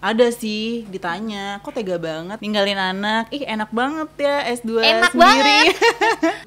Ada sih, ditanya, kok tega banget ninggalin anak? Ih enak banget ya S2 Enak sendiri. banget.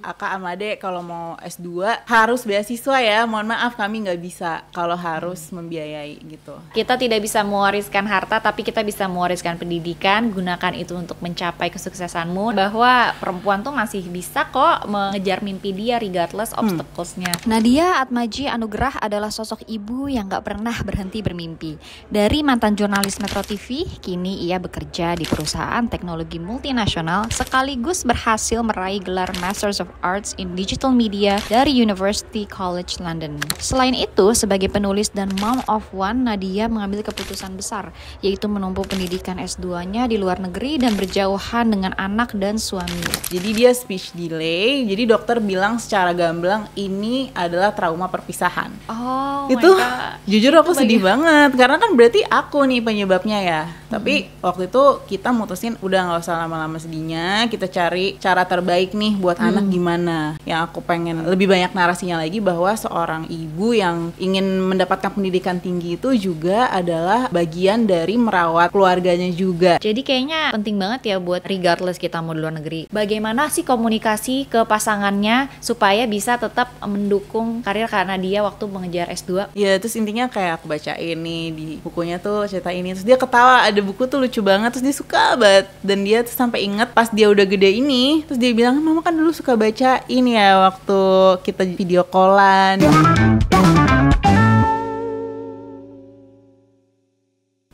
Aka sama Ade kalau mau S2 harus beasiswa ya. Mohon maaf kami nggak bisa kalau harus membiayai gitu. Kita tidak bisa mewariskan harta, tapi kita bisa mewariskan pendidikan. Gunakan itu untuk mencapai kesuksesanmu. Bahwa perempuan tuh masih bisa kok mengejar mimpi dia regardless obstacles-nya. Nadia Atmaji Anugrah adalah sosok ibu yang gak pernah berhenti bermimpi. Dari mantan jurnalis Metro TV, kini ia bekerja di perusahaan teknologi multinasional sekaligus berhasil meraih gelar Masters of Arts in Digital Media dari University College London. Selain itu, sebagai penulis dan mom of one, Nadia mengambil keputusan besar, yaitu menempuh pendidikan S2-nya di luar negeri dan berjauhan dengan anak dan suami. Jadi dia speech delay, jadi dokter bilang secara gamblang ini adalah trauma perpisahan. Oh Itu my God. jujur aku sedih banget, karena kan berarti aku nih penyebabnya ya. Tapi waktu itu kita mutusin udah gak usah lama-lama sedihnya, kita cari cara terbaik nih buat anak gimana. Yang aku pengen lebih banyak narasinya lagi bahwa seorang ibu yang ingin mendapatkan pendidikan tinggi itu juga adalah bagian dari merawat keluarganya juga. Jadi kayaknya penting banget ya buat regardless kita mau di luar negeri. Bagaimana sih komunikasi ke pasangannya supaya bisa tetap mendukung karir karena dia waktu mengejar S2? Ya terus intinya kayak aku bacain nih di bukunya tuh cerita ini, terus dia ketawa, ada buku tuh lucu banget, terus dia suka banget, dan dia tuh sampai inget pas dia udah gede ini, terus dia bilang mama kan dulu suka bacain ya waktu kita video callan.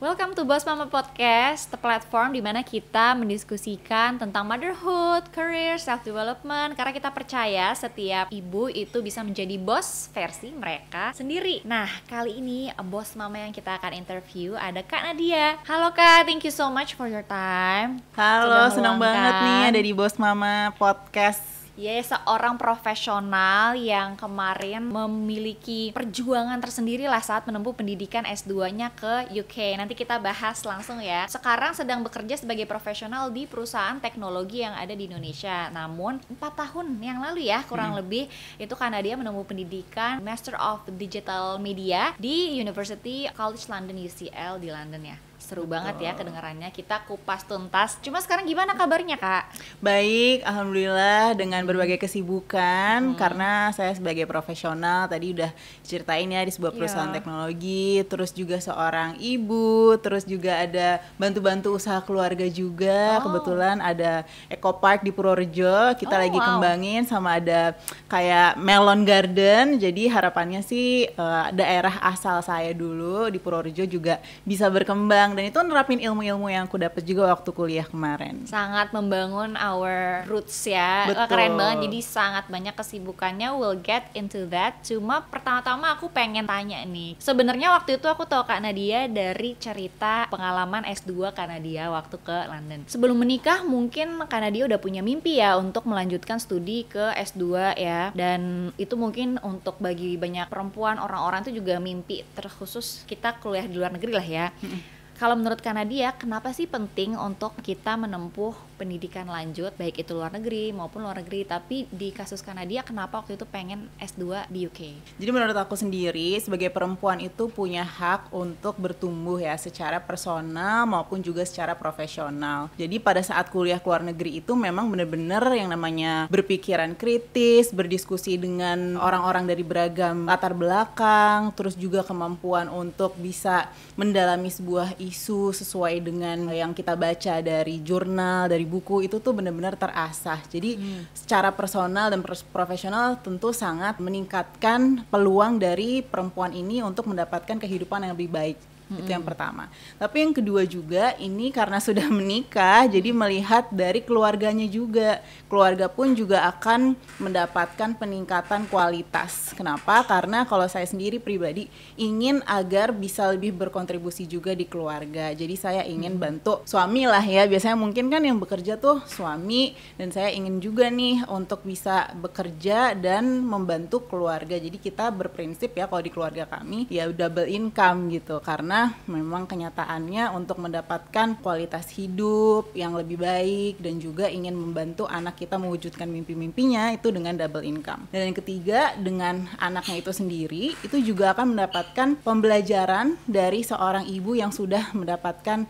Welcome to Boss Mama Podcast, the platform di mana kita mendiskusikan tentang motherhood, career, self-development, karena kita percaya setiap ibu itu bisa menjadi bos versi mereka sendiri. Nah, kali ini Boss Mama yang kita akan interview ada Kak Nadia. Halo Kak, thank you so much for your time. Halo, Sudah senang meluangkan. banget nih ada di Boss Mama Podcast. Seorang profesional yang kemarin memiliki perjuangan tersendiri lah saat menempuh pendidikan S2-nya ke UK. Nanti kita bahas langsung ya. Sekarang sedang bekerja sebagai profesional di perusahaan teknologi yang ada di Indonesia. Namun 4 tahun yang lalu ya kurang lebih itu karena dia menempuh pendidikan Master of Digital Media di University College London UCL di London ya. Seru banget ya kedengarannya, kita kupas tuntas. Cuma sekarang gimana kabarnya Kak? Baik, alhamdulillah dengan berbagai kesibukan karena saya sebagai profesional tadi udah ceritain ya di sebuah perusahaan teknologi, terus juga seorang ibu, terus juga ada bantu-bantu usaha keluarga juga. Kebetulan ada Eco Park di Purworejo, kita lagi kembangin, sama ada kayak Melon Garden. Jadi harapannya sih daerah asal saya dulu di Purworejo juga bisa berkembang, dan itu nerapin ilmu-ilmu yang aku dapat juga waktu kuliah kemarin. Sangat membangun our roots ya. Betul. Keren banget, jadi sangat banyak kesibukannya. We'll get into that. Cuma pertama-tama aku pengen tanya nih, sebenarnya waktu itu aku tahu Kak Nadia dari cerita pengalaman S2 Kak Nadia waktu ke London. Sebelum menikah mungkin Kak Nadia udah punya mimpi ya untuk melanjutkan studi ke S2 ya. Dan itu mungkin untuk bagi banyak perempuan, orang-orang itu juga mimpi, terkhusus kita kuliah di luar negeri lah ya. Kalau menurut Kak Nadia, kenapa sih penting untuk kita menempuh pendidikan lanjut, baik itu luar negeri maupun luar negeri? Tapi di kasus Kak Nadia, kenapa waktu itu pengen S2 di UK? Jadi menurut aku sendiri, sebagai perempuan itu punya hak untuk bertumbuh ya, secara personal maupun juga secara profesional. Jadi pada saat kuliah ke luar negeri itu memang benar-benar yang namanya berpikiran kritis, berdiskusi dengan orang-orang dari beragam latar belakang, terus juga kemampuan untuk bisa mendalami sebuah isu sesuai dengan yang kita baca dari jurnal, dari buku, itu tuh benar-benar terasah. Jadi secara personal dan profesional tentu sangat meningkatkan peluang dari perempuan ini untuk mendapatkan kehidupan yang lebih baik. Itu yang pertama. Tapi yang kedua juga, ini karena sudah menikah, jadi melihat dari keluarganya juga. Keluarga pun juga akan mendapatkan peningkatan kualitas. Kenapa? Karena kalau saya sendiri pribadi ingin agar bisa lebih berkontribusi juga di keluarga. Jadi saya ingin bantu suami lah ya. Biasanya mungkin kan yang bekerja tuh suami, dan saya ingin juga nih untuk bisa bekerja dan membantu keluarga. Jadi kita berprinsip ya kalau di keluarga kami ya double income gitu. Karena karena memang kenyataannya untuk mendapatkan kualitas hidup yang lebih baik dan juga ingin membantu anak kita mewujudkan mimpi-mimpinya itu dengan double income. Dan yang ketiga, dengan anaknya itu sendiri itu juga akan mendapatkan pembelajaran dari seorang ibu yang sudah mendapatkan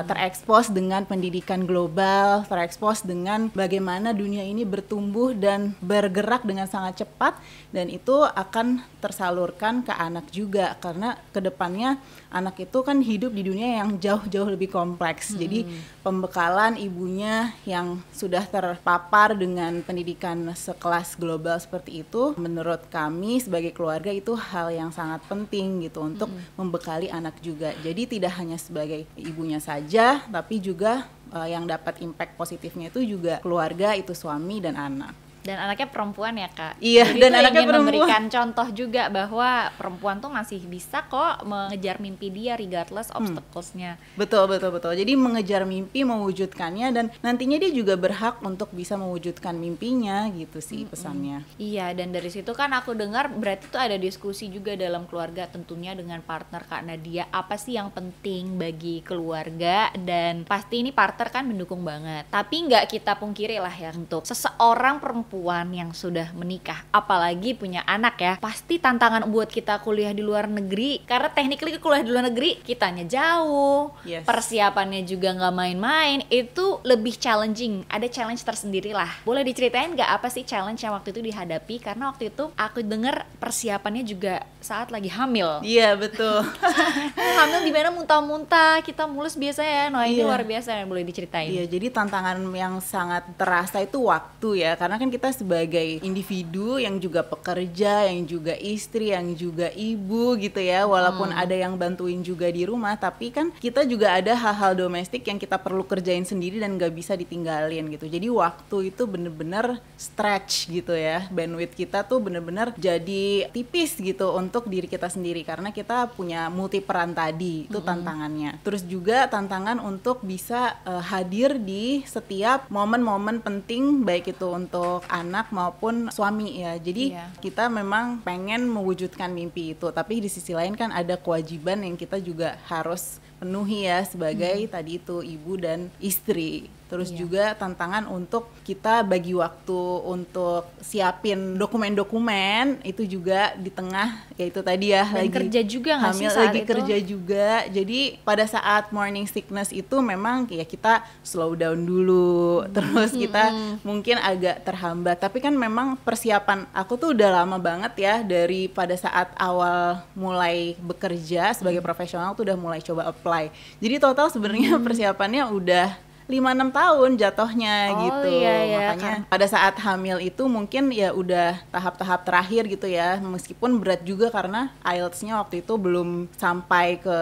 terekspos dengan pendidikan global, terekspos dengan bagaimana dunia ini bertumbuh dan bergerak dengan sangat cepat, dan itu akan tersalurkan ke anak juga karena kedepannya anak itu kan hidup di dunia yang jauh-jauh lebih kompleks. Jadi pembekalan ibunya yang sudah terpapar dengan pendidikan sekelas global seperti itu, menurut kami sebagai keluarga itu hal yang sangat penting gitu untuk membekali anak juga. Jadi tidak hanya sebagai ibunya saja, tapi juga yang dapat impact positifnya itu juga keluarga, itu suami dan anak. Dan anaknya perempuan ya Kak. Iya, jadi dan itu anaknya ingin perempuan. memberikan contoh juga bahwa perempuan tuh masih bisa kok mengejar mimpi dia regardless obstacles-nya. Betul. Jadi mengejar mimpi, mewujudkannya, dan nantinya dia juga berhak untuk bisa mewujudkan mimpinya gitu sih pesannya. Iya, dan dari situ kan aku dengar berarti tuh ada diskusi juga dalam keluarga tentunya dengan partner Kak Nadia. Apa sih yang penting bagi keluarga, dan pasti ini partner kan mendukung banget. Tapi nggak kita pungkiri lah ya, untuk seseorang perempuan yang sudah menikah, apalagi punya anak ya, pasti tantangan buat kita kuliah di luar negeri, karena technically kuliah di luar negeri kitanya jauh, persiapannya juga nggak main-main, itu lebih challenging, ada challenge tersendiri lah. Boleh diceritain nggak apa sih challenge yang waktu itu dihadapi? Karena waktu itu aku denger persiapannya juga saat lagi hamil. Iya betul. Hamil di mana muntah-muntah, kita mulus biasanya, nah ini luar biasa, boleh diceritain? Iya, jadi tantangan yang sangat terasa itu waktu ya, karena kan kita sebagai individu yang juga pekerja, yang juga istri, yang juga ibu gitu ya, walaupun ada yang bantuin juga di rumah, tapi kan kita juga ada hal-hal domestik yang kita perlu kerjain sendiri dan gak bisa ditinggalin gitu. Jadi waktu itu bener-bener stretch gitu ya, bandwidth kita tuh bener-bener jadi tipis gitu untuk diri kita sendiri, karena kita punya multi peran tadi, itu tantangannya. Terus juga tantangan untuk bisa hadir di setiap momen-momen penting, baik itu untuk anak maupun suami ya. Jadi kita memang pengen mewujudkan mimpi itu, tapi di sisi lain kan ada kewajiban yang kita juga harus penuhi ya sebagai tadi itu ibu dan istri. Terus juga tantangan untuk kita bagi waktu untuk siapin dokumen-dokumen itu juga di tengah, yaitu tadi ya, dan lagi kerja juga nggak sih hamil, saat lagi itu? kerja juga. Jadi pada saat morning sickness itu memang ya kita slow down dulu, terus kita mungkin agak terhambat. Tapi kan memang persiapan aku tuh udah lama banget ya, dari pada saat awal mulai bekerja sebagai profesional tuh udah mulai coba apply. Jadi total sebenarnya persiapannya udah 5-6 tahun jatuhnya gitu. Makanya pada saat hamil itu mungkin ya udah tahap-tahap terakhir gitu ya, meskipun berat juga karena IELTS-nya waktu itu belum sampai ke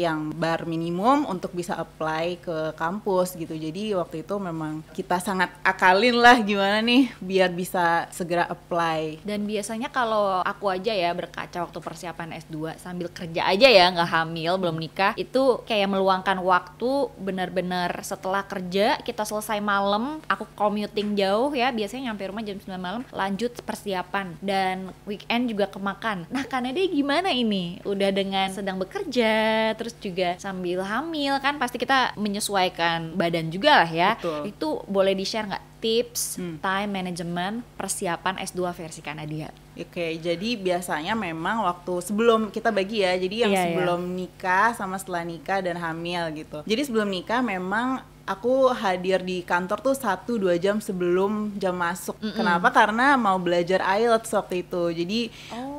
yang bar minimum untuk bisa apply ke kampus gitu. Jadi waktu itu memang kita sangat akalin lah gimana nih biar bisa segera apply. Dan biasanya kalau aku aja ya berkaca waktu persiapan S2 sambil kerja aja ya, nggak hamil, belum nikah, itu kayak meluangkan waktu benar-benar setelah kerja, kita selesai malam, aku commuting jauh ya, biasanya nyampe rumah jam 9 malam, lanjut persiapan, dan weekend juga kemakan. Nah karena dia gimana ini? Udah dengan sedang bekerja, terus juga sambil hamil, kan pasti kita menyesuaikan badan juga lah ya. Betul. Itu boleh di-share nggak tips time management persiapan S2 versi Kak Nadia? Oke, jadi biasanya memang waktu sebelum kita bagi ya, jadi yang sebelum nikah sama setelah nikah dan hamil gitu. Jadi sebelum nikah memang aku hadir di kantor tuh 1-2 jam sebelum jam masuk. Kenapa? Karena mau belajar IELTS waktu itu. Jadi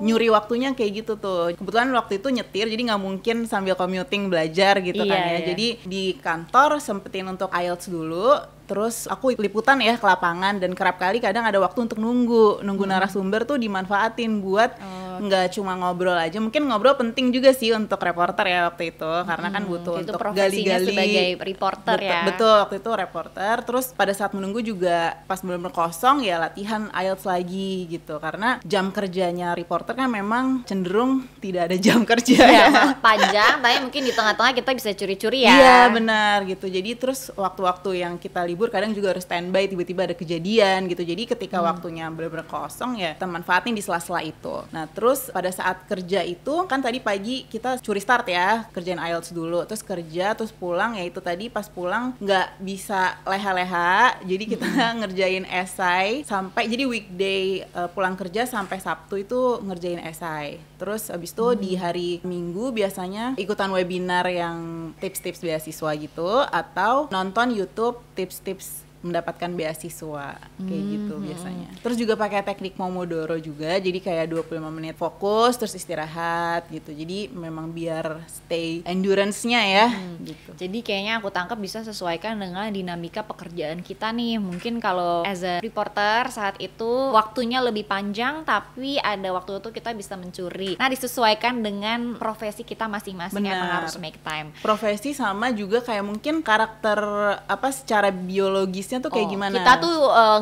nyuri waktunya kayak gitu tuh. Kebetulan waktu itu nyetir, jadi nggak mungkin sambil commuting belajar gitu kan ya. Jadi di kantor sempetin untuk IELTS dulu. Terus aku liputan ya ke lapangan, dan kerap kali kadang ada waktu untuk nunggu narasumber tuh dimanfaatin buat nggak cuma ngobrol aja. Mungkin ngobrol penting juga sih untuk reporter ya waktu itu, karena kan butuh itu untuk profesinya gali-gali sebagai reporter ya. Betul, waktu itu reporter. Terus pada saat menunggu juga pas benar-benar kosong ya latihan IELTS lagi gitu, karena jam kerjanya reporter kan memang cenderung tidak ada jam kerja ya. Panjang, tapi mungkin di tengah-tengah kita bisa curi-curi ya. Iya benar gitu. Jadi terus waktu-waktu yang kita libur kadang juga harus standby, tiba-tiba ada kejadian gitu. Jadi ketika waktunya benar-benar kosong ya kita manfaatin di sela-sela itu. Nah terus Terus pada saat kerja itu kan tadi pagi kita curi start ya, kerjain IELTS dulu, terus kerja, terus pulang, ya itu tadi pas pulang nggak bisa leha-leha, jadi kita ngerjain esai sampai, jadi weekday pulang kerja sampai Sabtu itu ngerjain esai. Terus abis itu di hari Minggu biasanya ikutan webinar yang tips-tips beasiswa gitu, atau nonton YouTube tips-tips mendapatkan beasiswa kayak gitu biasanya. Terus juga pakai teknik Pomodoro juga, jadi kayak 25 menit fokus terus istirahat gitu. Jadi memang biar stay endurance-nya ya gitu. Jadi kayaknya aku tangkap bisa sesuaikan dengan dinamika pekerjaan kita nih. Mungkin kalau as a reporter saat itu waktunya lebih panjang, tapi ada waktu itu kita bisa mencuri. Nah, disesuaikan dengan profesi kita masing-masing, emang harus make time. Profesi sama juga kayak mungkin karakter apa secara biologisnya tuh kayak gimana. Kita tuh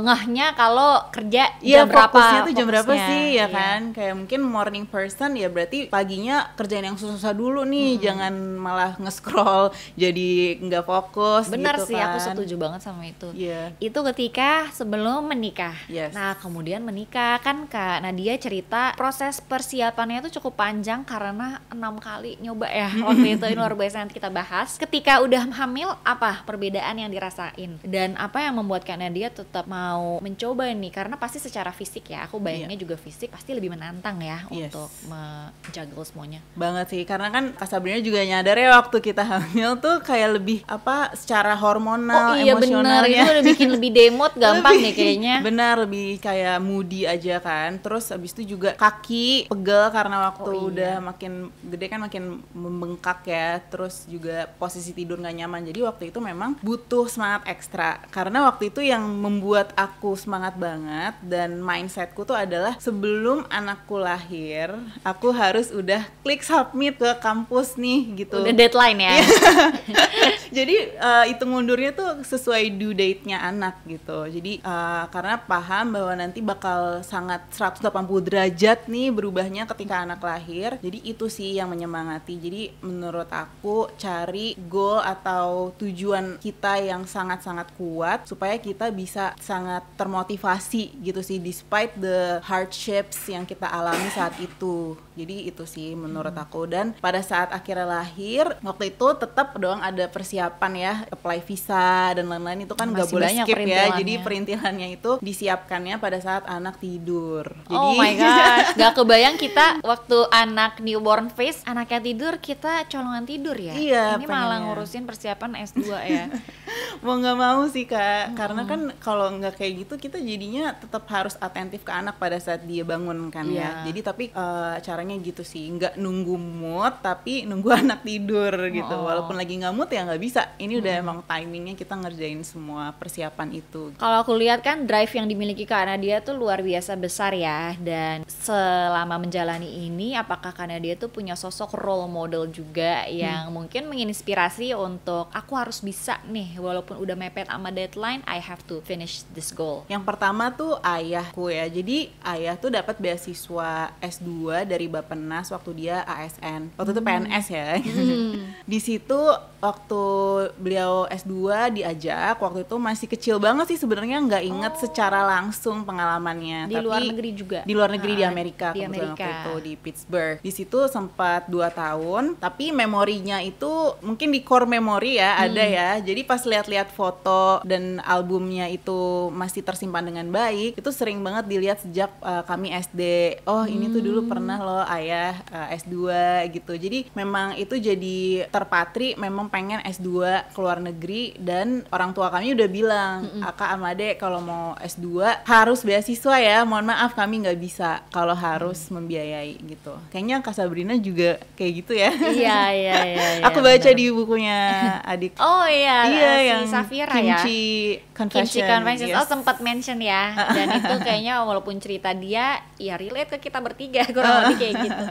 ngehnya kalau kerja jam berapa, fokusnya tuh jam berapa sih ya kan. Kayak mungkin morning person ya berarti paginya kerjain yang susah-susah dulu nih, jangan malah nge-scroll jadi nggak fokus. Bener gitu sih, kan. aku setuju banget sama itu. Iya. Itu ketika sebelum menikah. Yes. Nah, kemudian menikah kan Kak Nadia cerita proses persiapannya itu cukup panjang karena 6 kali nyoba ya waktu itu. Ini luar biasa, nanti kita bahas. Ketika udah hamil, apa perbedaan yang dirasain dan apa yang membuat Kak Nadia tetap mau mencoba nih, karena pasti secara fisik ya, aku bayangnya juga fisik pasti lebih menantang ya untuk menjaga semuanya banget sih, karena kan Kak Sabrina juga nyadar ya waktu kita hamil tuh kayak lebih apa secara hormonal, emosionalnya bener, itu udah bikin lebih demot gampang deh kayaknya. Benar, lebih kayak moody aja kan. Terus abis itu juga kaki pegel karena waktu udah makin gede kan makin membengkak ya. Terus juga posisi tidur gak nyaman, jadi waktu itu memang butuh semangat ekstra. Karena waktu itu yang membuat aku semangat banget dan mindsetku tuh adalah sebelum anakku lahir, aku harus udah klik submit ke kampus nih gitu. Udah deadline ya. Jadi itu ngundurnya tuh sesuai due date-nya anak gitu. Jadi karena paham bahwa nanti bakal sangat 180 derajat nih berubahnya ketika anak lahir. Jadi itu sih yang menyemangati. Jadi menurut aku cari goal atau tujuan kita yang sangat-sangat kuat supaya kita bisa sangat termotivasi gitu sih despite the hardships yang kita alami saat itu. Jadi itu sih menurut aku. Dan pada saat akhirnya lahir, waktu itu tetap dong ada persiapan ya, apply visa dan lain-lain, itu kan nggak boleh skip ya. Jadi perintilannya itu disiapkannya pada saat anak tidur. Jadi, oh my god, nggak kebayang kita waktu anak newborn phase, anaknya tidur kita colongan tidur ya. Iya, ini malah ngurusin persiapan S2 ya. Mau nggak mau sih Kak, karena kan kalau nggak kayak gitu kita jadinya tetap harus atentif ke anak pada saat dia bangun kan ya. Jadi tapi caranya gitu sih, nggak nunggu mood tapi nunggu anak tidur gitu. Walaupun lagi nggak mood ya nggak bisa. Ini udah emang timingnya kita ngerjain semua persiapan itu. Kalau aku lihat kan drive yang dimiliki Kak Nadia tuh luar biasa besar ya. Dan selama menjalani ini, apakah Kak Nadia tuh punya sosok role model juga yang mungkin menginspirasi untuk aku harus bisa nih, walaupun udah mepet sama deadline, I have to finish this goal. Yang pertama tuh ayahku ya. Jadi ayah tuh dapat beasiswa S2 dari Bappenas waktu dia ASN. Waktu itu PNS ya. Di situ waktu beliau S2 diajak, waktu itu masih kecil banget sih sebenarnya, nggak inget secara langsung pengalamannya. Di luar negeri juga? Di luar negeri, di Amerika. Di Amerika. Waktu itu di Pittsburgh. Di situ sempat 2 tahun, tapi memorinya itu mungkin di core memory ya ada ya. Jadi pas lihat-lihat foto dan albumnya itu masih tersimpan dengan baik, itu sering banget dilihat sejak kami SD. Oh ini tuh dulu pernah loh ayah S2 gitu. Jadi memang itu jadi terpatri, memang pengen S2 ke luar negeri. Dan orang tua kami udah bilang, Aka sama Ade kalau mau S2 harus beasiswa ya, mohon maaf kami nggak bisa kalau harus membiayai gitu. Kayaknya Kak Sabrina juga kayak gitu ya. Iya. Aku baca di bukunya adik. Oh iya, si yang Safira Kimchi ya. Confession. Kimchi Confession. Yes. Oh sempat mention ya. Dan itu kayaknya walaupun cerita dia ya relate ke kita bertiga, kurang lebih kayak gitu.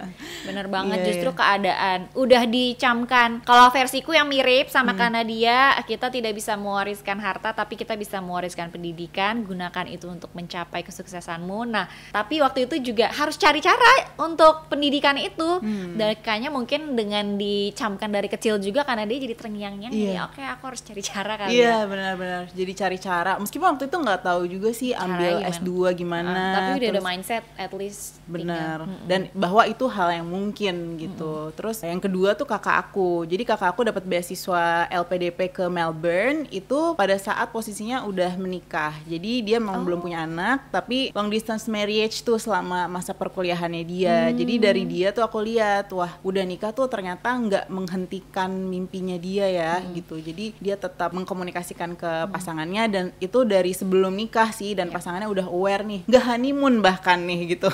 Bener banget, justru keadaan udah dicamkan. Kalau versiku yang mirip sama anak Nadia, kita tidak bisa mewariskan harta, tapi kita bisa mewariskan pendidikan. Gunakan itu untuk mencapai kesuksesanmu. Nah, tapi waktu itu juga harus cari cara untuk pendidikan itu. Dan kayaknya mungkin dengan dicamkan dari kecil juga, karena dia jadi terngiang-ngiang. Jadi oke, aku harus cari cara kali ya. Iya, benar-benar. Jadi cari cara. Meskipun waktu itu nggak tahu juga sih ambil S2 gimana. Tapi udah ada mindset at least. Benar. Dan bahwa itu hal yang mungkin gitu. Terus yang kedua tuh kakak aku. Jadi kakak aku dapat beasiswa LPDP ke Melbourne itu pada saat posisinya udah menikah. Jadi dia memang belum punya anak, tapi long distance marriage tuh selama masa perkuliahannya dia. Jadi dari dia tuh aku lihat, wah udah nikah tuh ternyata nggak menghentikan mimpinya dia ya gitu. Jadi dia tetap mengkomunikasikan ke pasangannya, dan itu dari sebelum nikah sih, dan pasangannya udah aware nih, nggak honeymoon bahkan nih gitu.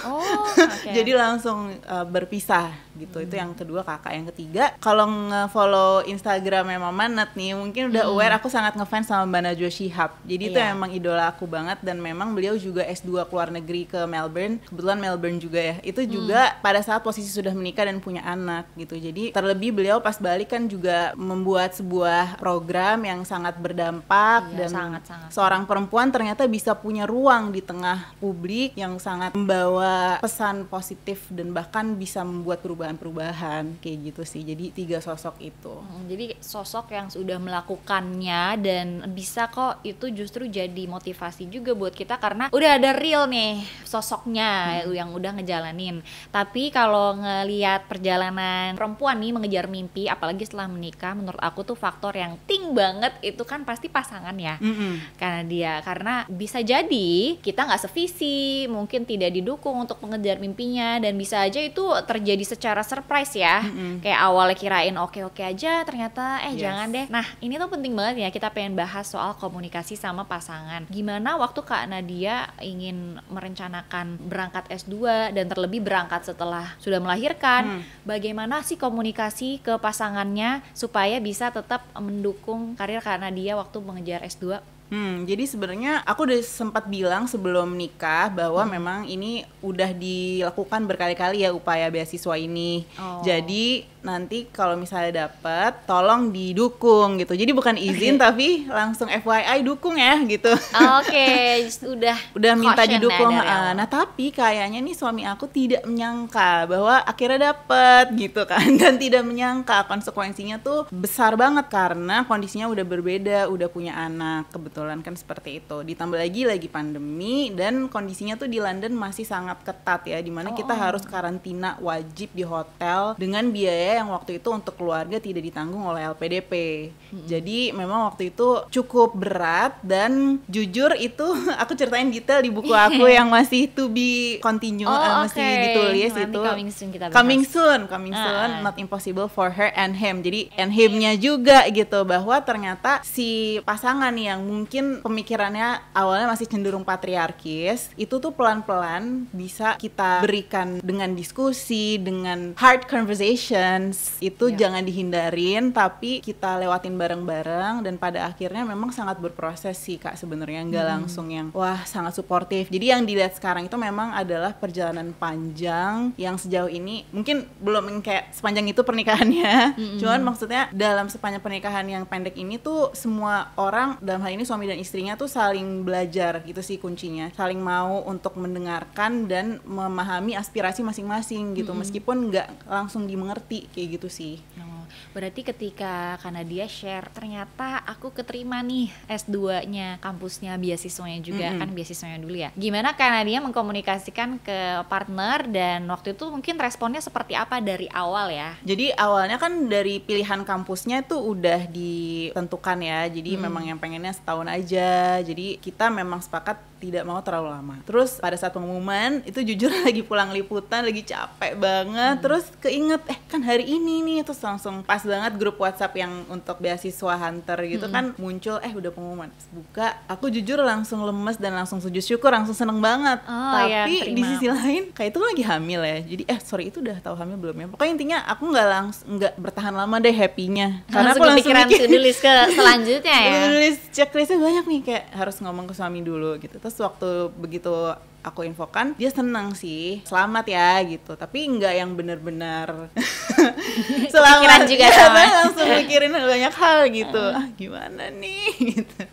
Jadi langsung berpisah gitu. Itu yang kedua kakak. Yang ketiga, kalau nge-follow Instagramnya Mama Nat nih, mungkin udah aware aku sangat ngefans sama Mbak Najwa Shihab. Jadi itu emang idola aku banget, dan memang beliau juga S2 keluar negeri ke Melbourne. Kebetulan Melbourne juga ya. Itu juga pada saat posisi sudah menikah dan punya anak gitu. Jadi terlebih beliau pas balik kan juga membuat sebuah program yang sangat berdampak, dan seorang perempuan ternyata bisa punya ruang di tengah publik yang sangat membawa pesan positif dan bahkan bisa membuat perubahan-perubahan kayak gitu sih. Jadi 3 sosok itu. Jadi sosok yang sudah melakukannya dan bisa kok itu justru jadi motivasi juga buat kita, karena udah ada real nih sosoknya yang udah ngejalanin. Tapi kalau ngelihat perjalanan perempuan nih mengejar mimpi, apalagi setelah menikah, menurut aku tuh faktor yang ting banget itu kan pasti pasangan ya. Karena bisa jadi kita nggak sevisi, mungkin tidak didukung untuk mengejar mimpinya, dan bisa aja itu terjadi secara surprise ya. Kayak awalnya kirain oke-oke aja, ternyata jangan deh. Nah, ini tuh penting banget ya, kita pengen bahas soal komunikasi sama pasangan. Gimana waktu Kak Nadia ingin merencanakan berangkat S2 dan terlebih berangkat setelah sudah melahirkan, bagaimana sih komunikasi ke pasangannya supaya bisa tetap mendukung karir Kak Nadia waktu mengejar S2? Jadi sebenarnya aku udah sempat bilang sebelum nikah bahwa memang ini udah dilakukan berkali-kali ya upaya beasiswa ini. Jadi nanti kalau misalnya dapet, tolong didukung gitu. Jadi bukan izin tapi langsung FYI dukung ya gitu. Udah minta didukung. Nah tapi kayaknya nih suami aku tidak menyangka bahwa akhirnya dapet gitu kan, dan tidak menyangka konsekuensinya tuh besar banget karena kondisinya udah berbeda, udah punya anak kebetulan kan seperti itu. Ditambah lagi pandemi, dan kondisinya tuh di London masih sangat ketat ya, dimana kita harus karantina wajib di hotel dengan biaya yang waktu itu untuk keluarga tidak ditanggung oleh LPDP. Jadi memang waktu itu cukup berat, dan jujur itu aku ceritain detail di buku aku yang masih to be continue, masih ditulis. Nanti itu coming soon, not impossible for her and him. Jadi and him-nya juga gitu, bahwa ternyata si pasangan yang mungkin pemikirannya awalnya masih cenderung patriarkis, itu tuh pelan-pelan bisa kita berikan dengan diskusi, dengan hard conversations. Itu jangan dihindarin, tapi kita lewatin bareng-bareng, dan pada akhirnya memang sangat berproses sih Kak sebenarnya, nggak langsung yang wah sangat suportif. Jadi yang dilihat sekarang itu memang adalah perjalanan panjang yang sejauh ini mungkin belum kayak sepanjang itu pernikahannya. Cuman maksudnya dalam sepanjang pernikahan yang pendek ini tuh semua orang, dalam hal ini suami dan istrinya tuh saling belajar gitu sih kuncinya. Saling mau untuk mendengarkan dan memahami aspirasi masing-masing gitu, meskipun nggak langsung dimengerti kayak gitu sih. Berarti ketika Nadia share, ternyata aku keterima nih S2-nya, kampusnya, beasiswanya juga, kan beasiswanya dulu ya. Gimana Nadia mengkomunikasikan ke partner, dan waktu itu mungkin responnya seperti apa dari awal ya? Jadi awalnya kan dari pilihan kampusnya itu udah ditentukan ya. Jadi memang yang pengennya setahun aja. Jadi kita memang sepakat tidak mau terlalu lama. Terus pada saat pengumuman itu jujur lagi pulang liputan, lagi capek banget. Terus keinget kan hari ini nih, terus langsung pas banget grup WhatsApp yang untuk beasiswa Hunter gitu kan muncul, udah pengumuman. Buka, aku jujur langsung lemes dan langsung sujud syukur, langsung seneng banget. Tapi di sisi lain kayak itu lagi hamil ya. Jadi sorry, itu udah tahu hamil belum ya? Pokoknya intinya aku nggak bertahan lama deh happy-nya. Karena aku langsung mikir to-do list ke selanjutnya ya. To-do list checklistnya banyak nih, kayak harus ngomong ke suami dulu gitu. Terus waktu begitu aku infokan, dia senang sih, selamat ya gitu. Tapi nggak yang benar-benar Kepikiran juga ya, sama. langsung mikirin banyak hal gitu. Gimana nih gitu.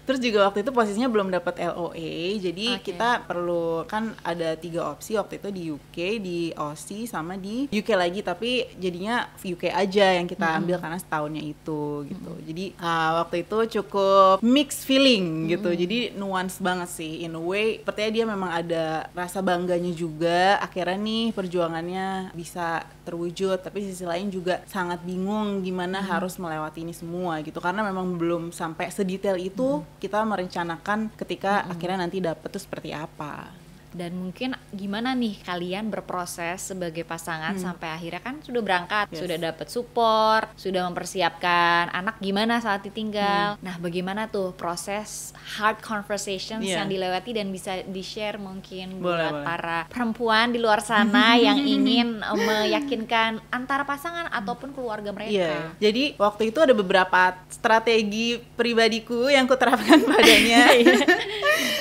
Terus juga waktu itu posisinya belum dapat LOA, jadi kita perlu, kan ada 3 opsi waktu itu, di UK, di Aussie, sama di UK lagi, tapi jadinya UK aja yang kita ambil karena setahunnya itu gitu. Jadi waktu itu cukup mixed feeling gitu, jadi nuance banget sih in a way. Sepertinya dia memang ada rasa bangganya juga, akhirnya nih perjuangannya bisa terwujud, tapi sisi lain juga sangat bingung gimana harus melewati ini semua gitu, karena memang belum sampai sedetail itu kita merencanakan ketika akhirnya nanti dapet tuh seperti apa. Dan mungkin gimana nih kalian berproses sebagai pasangan sampai akhirnya kan sudah berangkat, sudah dapat support, sudah mempersiapkan anak gimana saat ditinggal. Nah, bagaimana tuh proses hard conversations yang dilewati dan bisa di-share mungkin buat para perempuan di luar sana yang ingin meyakinkan antara pasangan ataupun keluarga mereka. Jadi waktu itu ada beberapa strategi pribadiku yang kuterapkan padanya.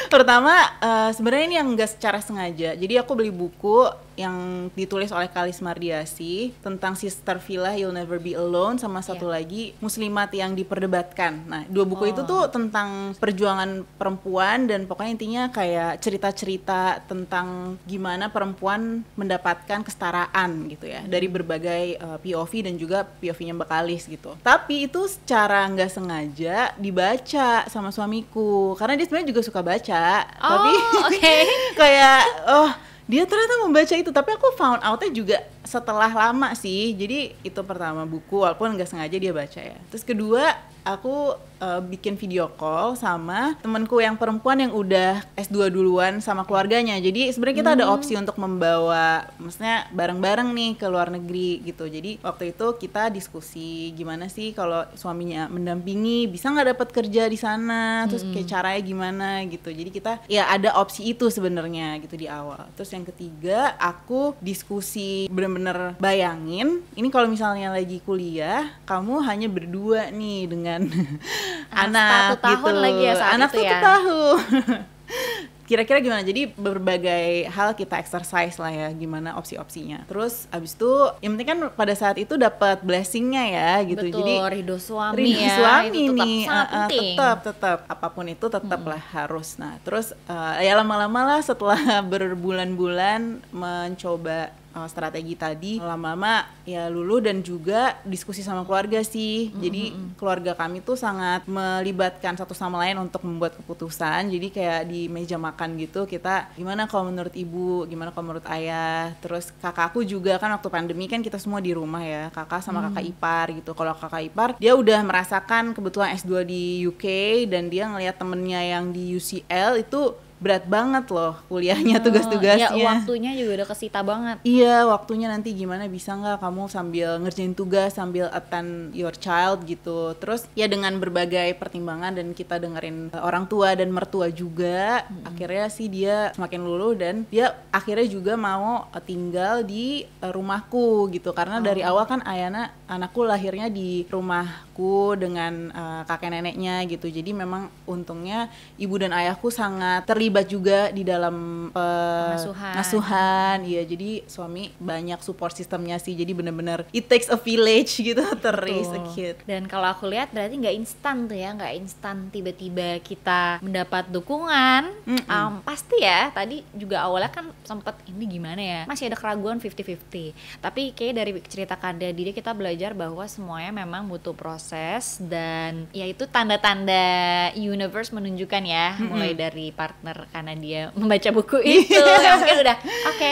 Pertama, sebenarnya ini yang enggak secara sengaja. Jadi aku beli buku yang ditulis oleh Kalis Mardiasi tentang Sister Villa You'll Never Be Alone, sama satu lagi Muslimat yang Diperdebatkan. Nah, 2 buku itu tuh tentang perjuangan perempuan, dan pokoknya intinya kayak cerita-cerita tentang gimana perempuan mendapatkan kesetaraan gitu ya, dari berbagai POV dan juga POV-nya Mbak Kalis gitu. Tapi itu secara nggak sengaja dibaca sama suamiku, karena dia sebenarnya juga suka baca. Tapi kayak dia ternyata membaca itu, tapi aku found out-nya juga setelah lama sih. Jadi itu pertama, buku walaupun nggak sengaja dia baca ya. Terus kedua, aku bikin video call sama temanku yang perempuan yang udah S2 duluan sama keluarganya. Jadi sebenarnya kita ada opsi untuk membawa, maksudnya bareng-bareng nih ke luar negeri gitu. Jadi waktu itu kita diskusi gimana sih kalau suaminya mendampingi, bisa nggak dapat kerja di sana, terus kayak caranya gimana gitu. Jadi kita ya ada opsi itu sebenarnya gitu di awal. Terus yang ketiga, aku diskusi bener-bener bayangin ini kalau misalnya lagi kuliah, kamu hanya berdua nih dengan anak 1 tahun gitu. lagi ya saat anak itu 1 ya. tahun. Kira-kira gimana? Jadi berbagai hal kita exercise lah ya, gimana opsi-opsinya. Terus abis itu yang penting kan pada saat itu dapat blessingnya ya gitu. Betul, Jadi ridho suami ridho ya, suami itu tetap nih, sangat penting. tetap apapun itu tetap lah harus. Nah terus ya lama-lama lah setelah berbulan-bulan mencoba strategi tadi, lama-lama ya luluh, dan juga diskusi sama keluarga sih. Jadi keluarga kami tuh sangat melibatkan satu sama lain untuk membuat keputusan. Jadi kayak di meja makan gitu, kita gimana kalau menurut ibu, gimana kalau menurut ayah. Terus kakakku juga kan waktu pandemi kan kita semua di rumah ya, kakak sama kakak ipar gitu. Kalau kakak ipar dia udah merasakan kebetulan S2 di UK, dan dia ngelihat temennya yang di UCL itu berat banget loh kuliahnya, tugas-tugasnya. Ya, waktunya juga udah kesita banget. Iya, waktunya nanti gimana, bisa nggak kamu sambil ngerjain tugas, sambil attend your child gitu. Terus ya dengan berbagai pertimbangan dan kita dengerin orang tua dan mertua juga, akhirnya sih dia semakin luluh, dan dia akhirnya juga mau tinggal di rumahku gitu. Karena dari awal kan anakku lahirnya di rumahku dengan kakek neneknya gitu. Jadi memang untungnya ibu dan ayahku sangat terlibat juga di dalam pengasuhan. Iya, jadi suami banyak support sistemnya sih. Jadi benar-benar it takes a village gitu to raise a kid. Dan kalau aku lihat berarti nggak instan tuh ya, nggak instan tiba-tiba kita mendapat dukungan. Pasti ya, tadi juga awalnya kan sempet ini gimana ya, masih ada keraguan 50-50. Tapi kayak dari cerita Kanda Didi kita belajar bahwa semuanya memang butuh proses, dan ya itu tanda-tanda universe menunjukkan ya, mulai dari partner karena dia membaca buku itu yang mungkin udah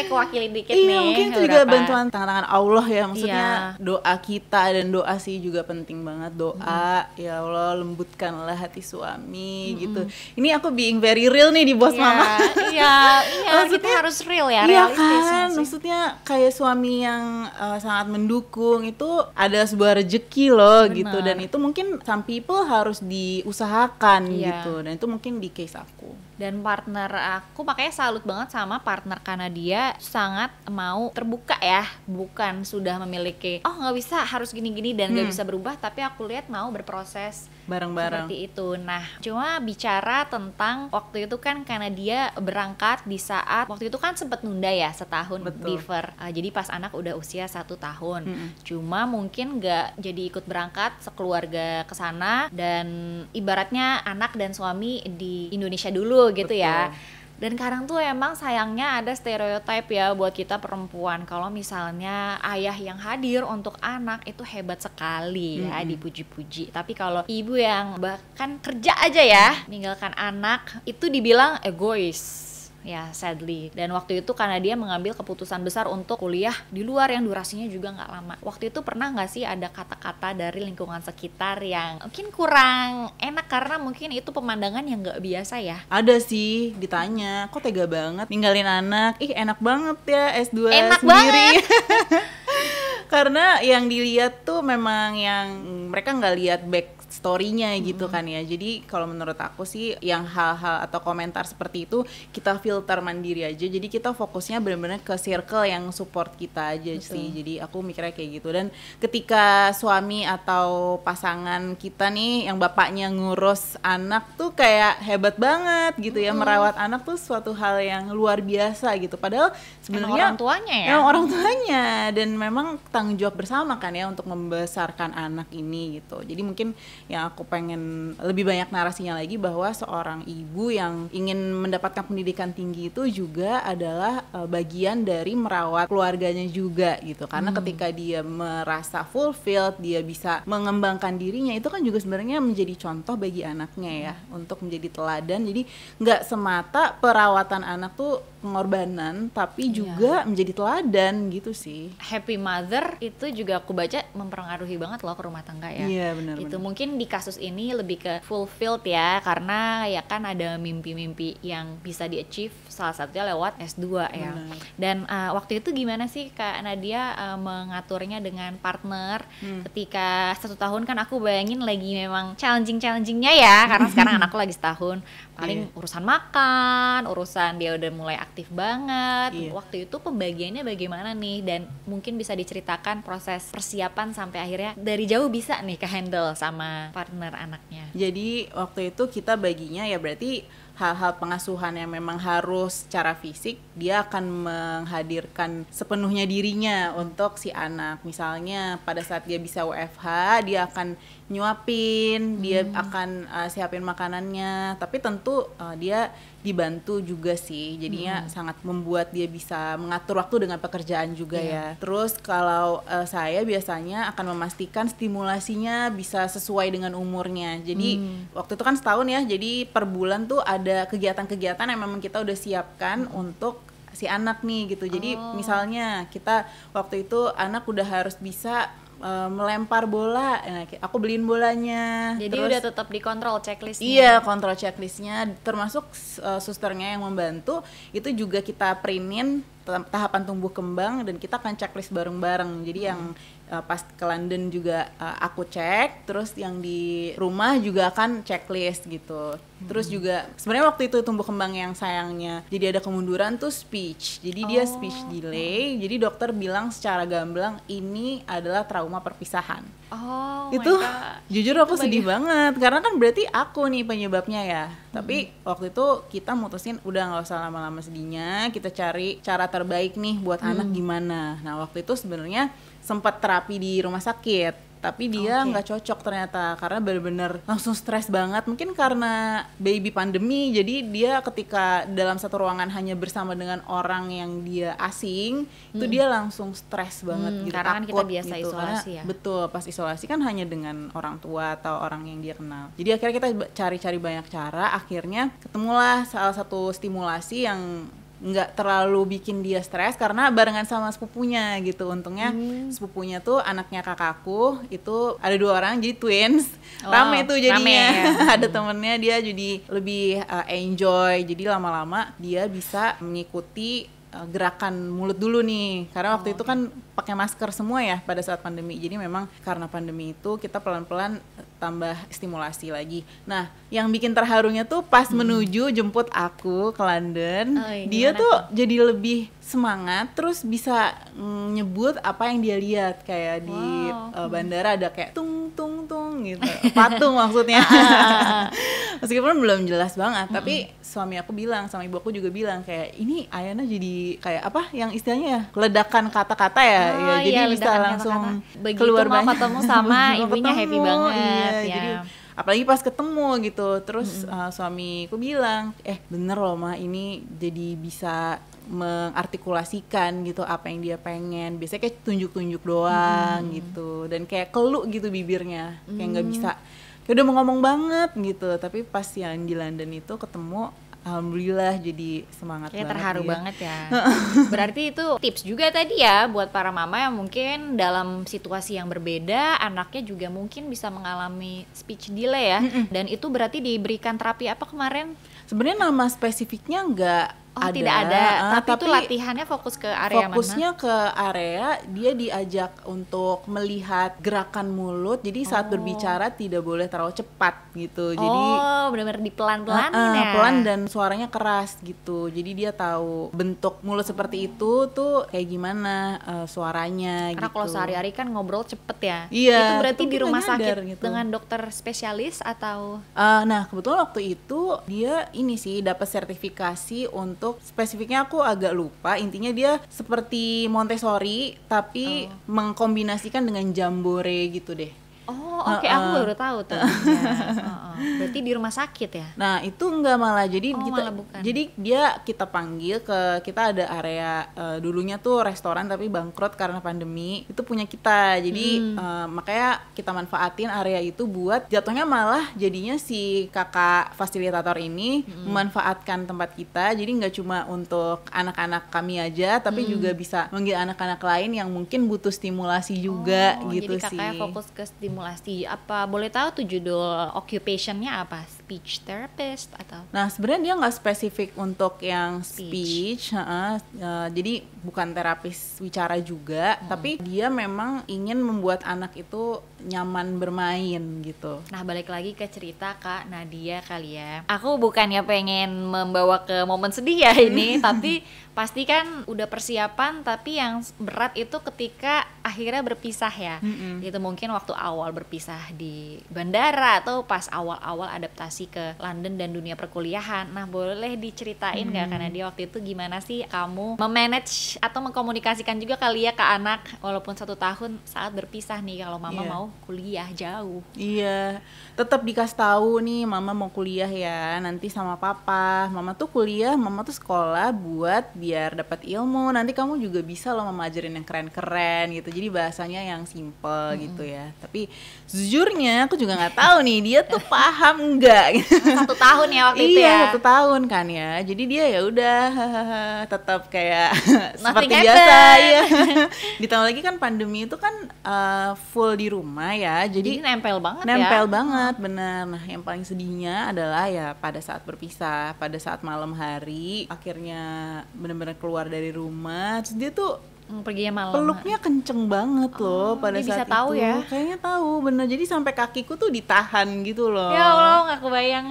kewakilin dikit nih. Iya, mungkin itu juga bantuan tangan Allah ya, maksudnya doa kita dan doa sih juga penting banget. Doa, ya Allah lembutkanlah hati suami gitu. Ini aku being very real nih di Bos Mama. Iya, kita harus real ya, realistis kan, maksudnya kayak suami yang sangat mendukung itu ada sebuah rezeki loh. Bener. Gitu, dan itu mungkin some people harus diusahakan gitu, dan itu mungkin di case aku. Dan partner aku makanya salut banget sama partner, karena dia sangat mau terbuka ya, bukan sudah memiliki nggak bisa harus gini-gini dan nggak bisa berubah, tapi aku lihat mau berproses bareng-bareng. Seperti itu. Nah, cuma bicara tentang waktu itu kan karena dia berangkat di saat waktu itu kan sempat nunda ya setahun. Betul. Beaver. Jadi pas anak udah usia 1 tahun. Cuma mungkin nggak jadi ikut berangkat sekeluarga ke sana, dan ibaratnya anak dan suami di Indonesia dulu gitu. Betul. Ya. Dan kadang tuh emang sayangnya ada stereotip ya buat kita perempuan, kalau misalnya ayah yang hadir untuk anak itu hebat sekali ya, dipuji-puji. Tapi kalau ibu yang bahkan kerja aja ya meninggalkan anak itu dibilang egois ya, sadly. Dan waktu itu karena dia mengambil keputusan besar untuk kuliah di luar yang durasinya juga nggak lama. Waktu itu pernah nggak sih ada kata-kata dari lingkungan sekitar yang mungkin kurang enak karena mungkin itu pemandangan yang nggak biasa ya? Ada sih, ditanya, kok tega banget ninggalin anak? Ih, enak banget ya S2 Enak sendiri. banget. Karena yang dilihat tuh memang yang mereka nggak lihat back story-nya gitu kan ya. Jadi kalau menurut aku sih yang hal-hal atau komentar seperti itu kita filter mandiri aja. Jadi kita fokusnya benar-benar ke circle yang support kita aja. Betul. Sih. Jadi aku mikirnya kayak gitu. Dan ketika suami atau pasangan kita nih yang bapaknya ngurus anak tuh kayak hebat banget gitu ya. Merawat anak tuh suatu hal yang luar biasa gitu. Padahal sebenarnya orang tuanya ya. Emang orang tuanya, dan memang tanggung jawab bersama kan ya untuk membesarkan anak ini gitu. Jadi mungkin yang aku pengen lebih banyak narasinya lagi bahwa seorang ibu yang ingin mendapatkan pendidikan tinggi itu juga adalah bagian dari merawat keluarganya juga gitu. Karena ketika dia merasa fulfilled, dia bisa mengembangkan dirinya, itu kan juga sebenarnya menjadi contoh bagi anaknya ya, untuk menjadi teladan. Jadi nggak semata perawatan anak tuh pengorbanan, tapi juga menjadi teladan gitu sih. Happy mother itu juga aku baca mempengaruhi banget loh ke rumah tangga ya. Iya, benar. Itu mungkin di kasus ini lebih ke fulfilled ya, karena ya kan ada mimpi-mimpi yang bisa di-achieve, salah satunya lewat S2 ya. Dan waktu itu gimana sih Kak Nadia mengaturnya dengan partner ketika 1 tahun? Kan aku bayangin lagi memang challengingnya ya, karena sekarang anakku lagi setahun. Paling urusan makan, urusan dia udah mulai aktif banget. Waktu itu pembagiannya bagaimana nih? Dan mungkin bisa diceritakan proses persiapan sampai akhirnya dari jauh bisa nih ke handle sama partner anaknya. Jadi waktu itu kita baginya ya berarti hal-hal pengasuhan yang memang harus secara fisik, dia akan menghadirkan sepenuhnya dirinya untuk si anak. Misalnya pada saat dia bisa WFH, dia akan nyuapin, dia akan siapin makanannya, tapi tentu dia dibantu juga sih, jadinya sangat membuat dia bisa mengatur waktu dengan pekerjaan juga ya. Terus kalau saya biasanya akan memastikan stimulasinya bisa sesuai dengan umurnya. Jadi waktu itu kan setahun ya, jadi per bulan tuh ada kegiatan-kegiatan yang memang kita udah siapkan untuk si anak nih gitu. Jadi misalnya kita waktu itu anak udah harus bisa melempar bola, aku beliin bolanya. Jadi terus, udah tetap dikontrol checklistnya. Iya, kontrol checklistnya, termasuk susternya yang membantu itu juga kita printin tahapan tumbuh kembang, dan kita akan checklist bareng-bareng. Jadi yang pas ke London juga aku cek, terus yang di rumah juga akan checklist gitu. Terus juga sebenarnya waktu itu tumbuh kembang yang sayangnya jadi ada kemunduran tuh speech. Jadi dia speech delay. Jadi dokter bilang secara gamblang ini adalah trauma perpisahan. Itu jujur aku sedih banget karena kan berarti aku nih penyebabnya ya. Tapi waktu itu kita mutusin udah nggak usah lama-lama sedihnya, kita cari cara terbaik nih buat anak gimana. Nah waktu itu sebenarnya sempat terapi di rumah sakit, tapi dia nggak cocok ternyata karena benar-benar langsung stres banget. Mungkin karena baby pandemi, jadi dia ketika dalam satu ruangan hanya bersama dengan orang yang dia asing, itu dia langsung stres banget gitu, karena kan kita takut biasa gitu. isolasi Karena, ya. betul, pas isolasi kan hanya dengan orang tua atau orang yang dia kenal. Jadi akhirnya kita cari-cari banyak cara, akhirnya ketemulah salah satu stimulasi yang nggak terlalu bikin dia stres karena barengan sama sepupunya gitu. Untungnya sepupunya tuh anaknya kakakku, itu ada 2 orang jadi twins. Rame tuh jadinya, ada temennya, dia jadi lebih enjoy. Jadi lama-lama dia bisa mengikuti gerakan mulut dulu nih, karena waktu itu kan pakai masker semua ya pada saat pandemi. Jadi memang karena pandemi itu kita pelan-pelan tambah stimulasi lagi. Nah, yang bikin terharunya tuh pas menuju jemput aku ke London, dia tuh jadi lebih semangat, terus bisa nyebut apa yang dia lihat. Kayak di bandara ada kayak tung tung tung gitu. Patung maksudnya. Meskipun belum jelas banget, tapi suami aku bilang, sama ibu aku juga bilang kayak ini Ayana jadi kayak apa yang istilahnya ya, ledakan kata-kata ya, ya jadi bisa langsung begitu keluar mau banyak. ketemu sama Mau ibunya ketemu, happy banget iya, ya. jadi apalagi pas ketemu gitu. Terus suamiku bilang, bener loh Ma, ini jadi bisa mengartikulasikan gitu apa yang dia pengen. Biasanya kayak tunjuk-tunjuk doang gitu, dan kayak keluh gitu bibirnya, kayak nggak bisa, kayak udah mau ngomong banget gitu. Tapi pas yang di London itu ketemu, alhamdulillah jadi semangat Kayak banget. terharu dia. banget ya. Berarti itu tips juga tadi ya buat para mama yang mungkin dalam situasi yang berbeda, anaknya juga mungkin bisa mengalami speech delay ya. Dan itu berarti diberikan terapi apa kemarin? Sebenarnya nama spesifiknya nggak ada. Tidak ada, tapi itu latihannya fokus ke area fokusnya mana? ke area, dia diajak untuk melihat gerakan mulut. Jadi saat berbicara tidak boleh terlalu cepat gitu. Jadi benar-benar dipelan-pelanin ya. pelan dan suaranya keras gitu. Jadi dia tahu bentuk mulut seperti itu tuh kayak gimana suaranya. Karena gitu. kalau sehari-hari kan ngobrol cepet ya. Iya, Itu berarti di rumah nyadar, sakit gitu. dengan dokter spesialis atau? Nah kebetulan waktu itu dia ini sih dapat sertifikasi untuk, spesifiknya aku agak lupa, intinya dia seperti Montessori tapi mengkombinasikan dengan Jambore gitu deh. Oke, aku baru tahu tuh. Berarti di rumah sakit ya? Nah itu enggak, malah jadi malah bukan. jadi kita panggil kita ada area dulunya tuh restoran tapi bangkrut karena pandemi, itu punya kita. Jadi makanya kita manfaatin area itu buat jatuhnya malah jadinya si kakak fasilitator ini memanfaatkan tempat kita. Jadi nggak cuma untuk anak-anak kami aja, tapi juga bisa manggil anak-anak lain yang mungkin butuh stimulasi juga gitu jadi sih. kakaknya fokus ke stimulasi. Apa boleh tahu tuh judul occupationnya apa? Speech therapist atau? Nah sebenarnya dia nggak spesifik untuk yang speech, jadi bukan terapis wicara juga, tapi dia memang ingin membuat anak itu nyaman bermain gitu. Nah balik lagi ke cerita Kak Nadia kali ya. Aku bukannya pengen membawa ke momen sedih ya ini, tapi pasti kan udah persiapan, tapi yang berat itu ketika akhirnya berpisah ya. Itu mungkin waktu awal berpisah di bandara atau pas awal-awal adaptasi ke London dan dunia perkuliahan. Nah boleh diceritain nggak karena dia waktu itu gimana sih kamu memanage atau mengkomunikasikan juga kali ya ke anak walaupun 1 tahun saat berpisah nih, kalau mama mau kuliah jauh. Iya, tetap dikasih tahu nih mama mau kuliah ya nanti sama papa. Mama tuh kuliah, mama tuh sekolah buat biar dapat ilmu. Nanti kamu juga bisa loh mama ajarin yang keren-keren gitu. Jadi bahasanya yang simple gitu ya. Tapi sejujurnya aku juga nggak tahu nih dia tuh paham nggak. 1 tahun ya waktu itu ya. Iya, 1 tahun kan ya. Jadi dia ya udah tetap kayak seperti Nothing biasa happened. ya. Ditambah lagi kan pandemi itu kan full di rumah ya. Jadi nempel banget nempel ya. banget, bener. Nah yang paling sedihnya adalah ya pada saat berpisah, pada saat malam hari akhirnya bener-bener keluar dari rumah. Terus dia tuh Perginya malam. peluknya kenceng banget loh pada dia saat bisa tahu itu. ya? Kayaknya tahu, bener. Jadi sampai kakiku tuh ditahan gitu loh. Ya Allah, nggak kebayang.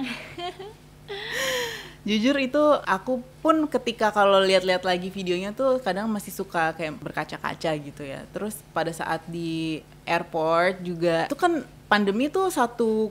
Jujur itu aku pun ketika kalau lihat-lihat lagi videonya tuh kadang masih suka kayak berkaca-kaca gitu ya. Terus pada saat di airport juga itu kan pandemi tuh satu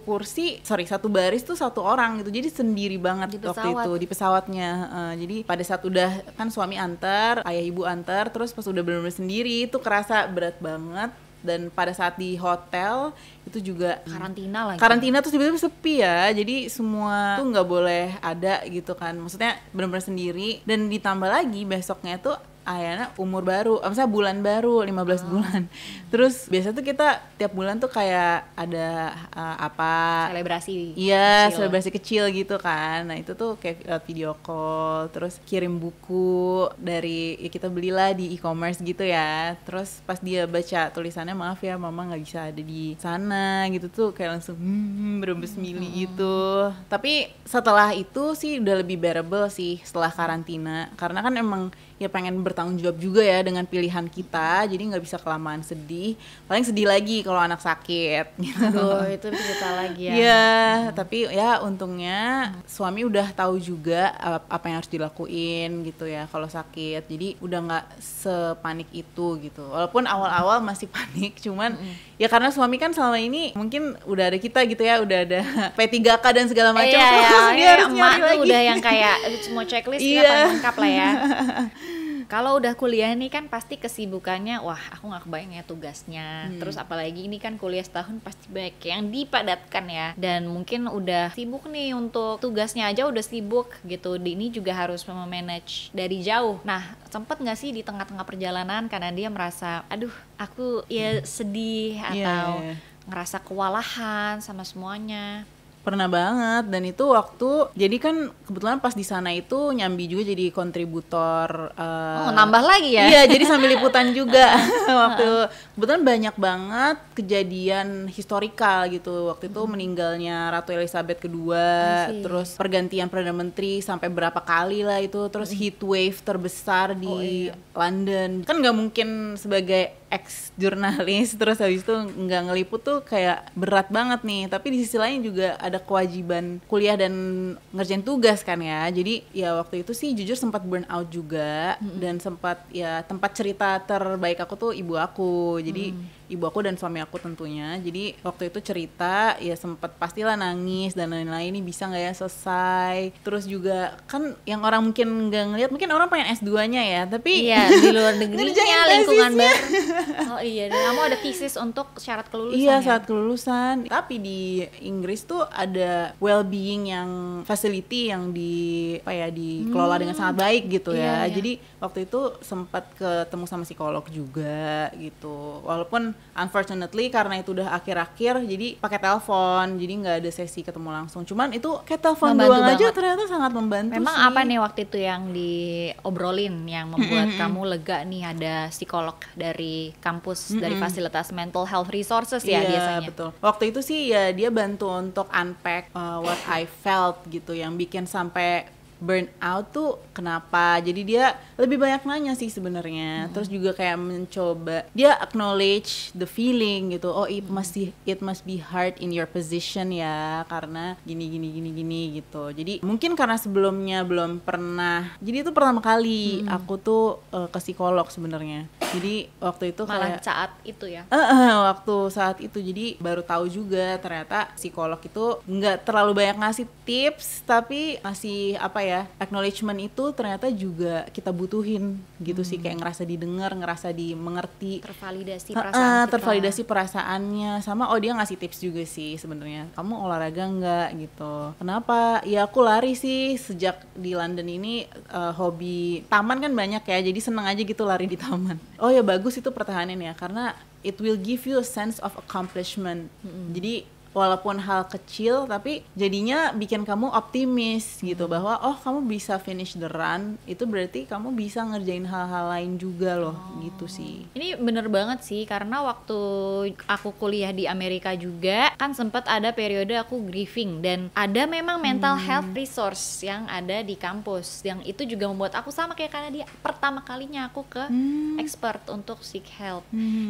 baris tuh 1 orang gitu, jadi sendiri banget Di waktu pesawat. itu di pesawatnya. Jadi pada saat udah kan suami antar, ayah ibu antar, terus pas udah benar-benar sendiri itu kerasa berat banget. Dan pada saat di hotel itu juga Karantina lagi. karantina terus tiba-tiba sepi ya, jadi semua tuh nggak boleh ada gitu kan, maksudnya benar-benar sendiri. Dan ditambah lagi besoknya tuh Ayana umur baru, misalnya bulan baru 15 bulan. Terus biasa tuh kita tiap bulan tuh kayak ada apa Selebrasi. iya, kecil. selebrasi kecil gitu kan. Nah itu tuh kayak video call, terus kirim buku dari ya kita belilah di e-commerce gitu ya. Terus pas dia baca tulisannya, maaf ya mama nggak bisa ada di sana gitu, tuh kayak langsung berembes mili gitu. Tapi setelah itu sih udah lebih bearable sih setelah karantina, karena kan emang ya pengen bertanggung jawab juga ya dengan pilihan kita, jadi nggak bisa kelamaan sedih. Paling sedih lagi kalau anak sakit. Aduh, itu cerita lagi ya. Iya, tapi ya untungnya suami udah tahu juga apa yang harus dilakuin gitu ya kalau sakit. Jadi udah nggak sepanik itu gitu. Walaupun awal-awal masih panik, cuman ya karena suami kan selama ini mungkin udah ada kita gitu ya, udah ada P3K dan segala macam. Iya, Dia harus emak nyari tuh lagi. udah yang kayak semua checklist kita paling lengkap lah ya. Kalau udah kuliah nih kan pasti kesibukannya, wah aku nggak kebayang ya tugasnya. Terus apalagi ini kan kuliah setahun pasti banyak yang dipadatkan ya. Dan mungkin udah sibuk nih untuk tugasnya aja udah sibuk gitu. Ini juga harus memanage dari jauh. Nah sempet nggak sih di tengah-tengah perjalanan karena dia merasa, aduh aku ya sedih atau ngerasa kewalahan sama semuanya? Pernah banget, dan itu waktu jadi kan kebetulan pas di sana itu Nyambi juga jadi kontributor. Nambah lagi ya? Iya, jadi sambil liputan juga. Waktu kebetulan banyak banget kejadian historikal gitu. Waktu itu meninggalnya Ratu Elizabeth kedua, terus pergantian Perdana Menteri sampai berapa kali lah itu, terus heat wave terbesar di London. Kan nggak mungkin sebagai ex-jurnalis terus habis itu nggak ngeliput tuh kayak berat banget nih. Tapi di sisi lain juga ada kewajiban kuliah dan ngerjain tugas kan ya. Jadi ya waktu itu sih jujur sempat burn out juga, dan sempat ya tempat cerita terbaik aku tuh ibu aku. Jadi ibu aku dan suami aku tentunya. Jadi waktu itu cerita ya sempat pastilah nangis dan lain-lain, ini bisa nggak ya selesai. Terus juga kan yang orang mungkin nggak ngeliat, mungkin orang pengen S2-nya ya, tapi iya di luar negerinya lingkungan baru. Oh iya, dan kamu ada tesis untuk syarat kelulusan. Iya, ya? syarat kelulusan. Tapi di Inggris tuh ada well-being yang facility yang dikelola dengan sangat baik gitu ya. Jadi waktu itu sempat ketemu sama psikolog juga gitu. Walaupun unfortunately karena itu udah akhir-akhir jadi pakai telepon, jadi nggak ada sesi ketemu langsung. Cuman itu kayak telepon doang aja ternyata sangat membantu. Memang sih. apa nih waktu itu yang diobrolin yang membuat kamu lega nih ada psikolog dari kampus, dari fasilitas mental health resources ya biasanya? Iya betul. Waktu itu sih ya dia bantu untuk unpack what I felt gitu, yang bikin sampai burn out tuh kenapa. Jadi dia lebih banyak nanya sih sebenarnya. Terus juga kayak mencoba dia acknowledge the feeling gitu. Oh it must be hard in your position ya karena gini gitu. Jadi mungkin karena sebelumnya belum pernah. Jadi itu pertama kali aku tuh ke psikolog sebenarnya. Jadi waktu itu malah kayak saat itu ya. Waktu saat itu jadi baru tahu juga ternyata psikolog itu nggak terlalu banyak ngasih tips, tapi ngasih apa ya, acknowledgement itu ternyata juga kita butuhin gitu sih, kayak ngerasa didengar, ngerasa dimengerti, Tervalidasi perasaan kita. tervalidasi perasaannya, sama dia ngasih tips juga sih sebenarnya. Kamu olahraga nggak gitu? Kenapa? Ya aku lari sih sejak di London ini, hobi taman kan banyak ya, jadi seneng aja gitu lari di taman. Oh ya bagus itu pertahanin ya, karena it will give you a sense of accomplishment. Jadi walaupun hal kecil tapi jadinya bikin kamu optimis gitu, bahwa kamu bisa finish the run, itu berarti kamu bisa ngerjain hal-hal lain juga loh. Gitu sih. Ini bener banget sih, karena waktu aku kuliah di Amerika juga kan sempat ada periode aku grieving, dan ada memang mental health resource yang ada di kampus, yang itu juga membuat aku sama kayak karena dia pertama kalinya aku ke expert untuk seek help.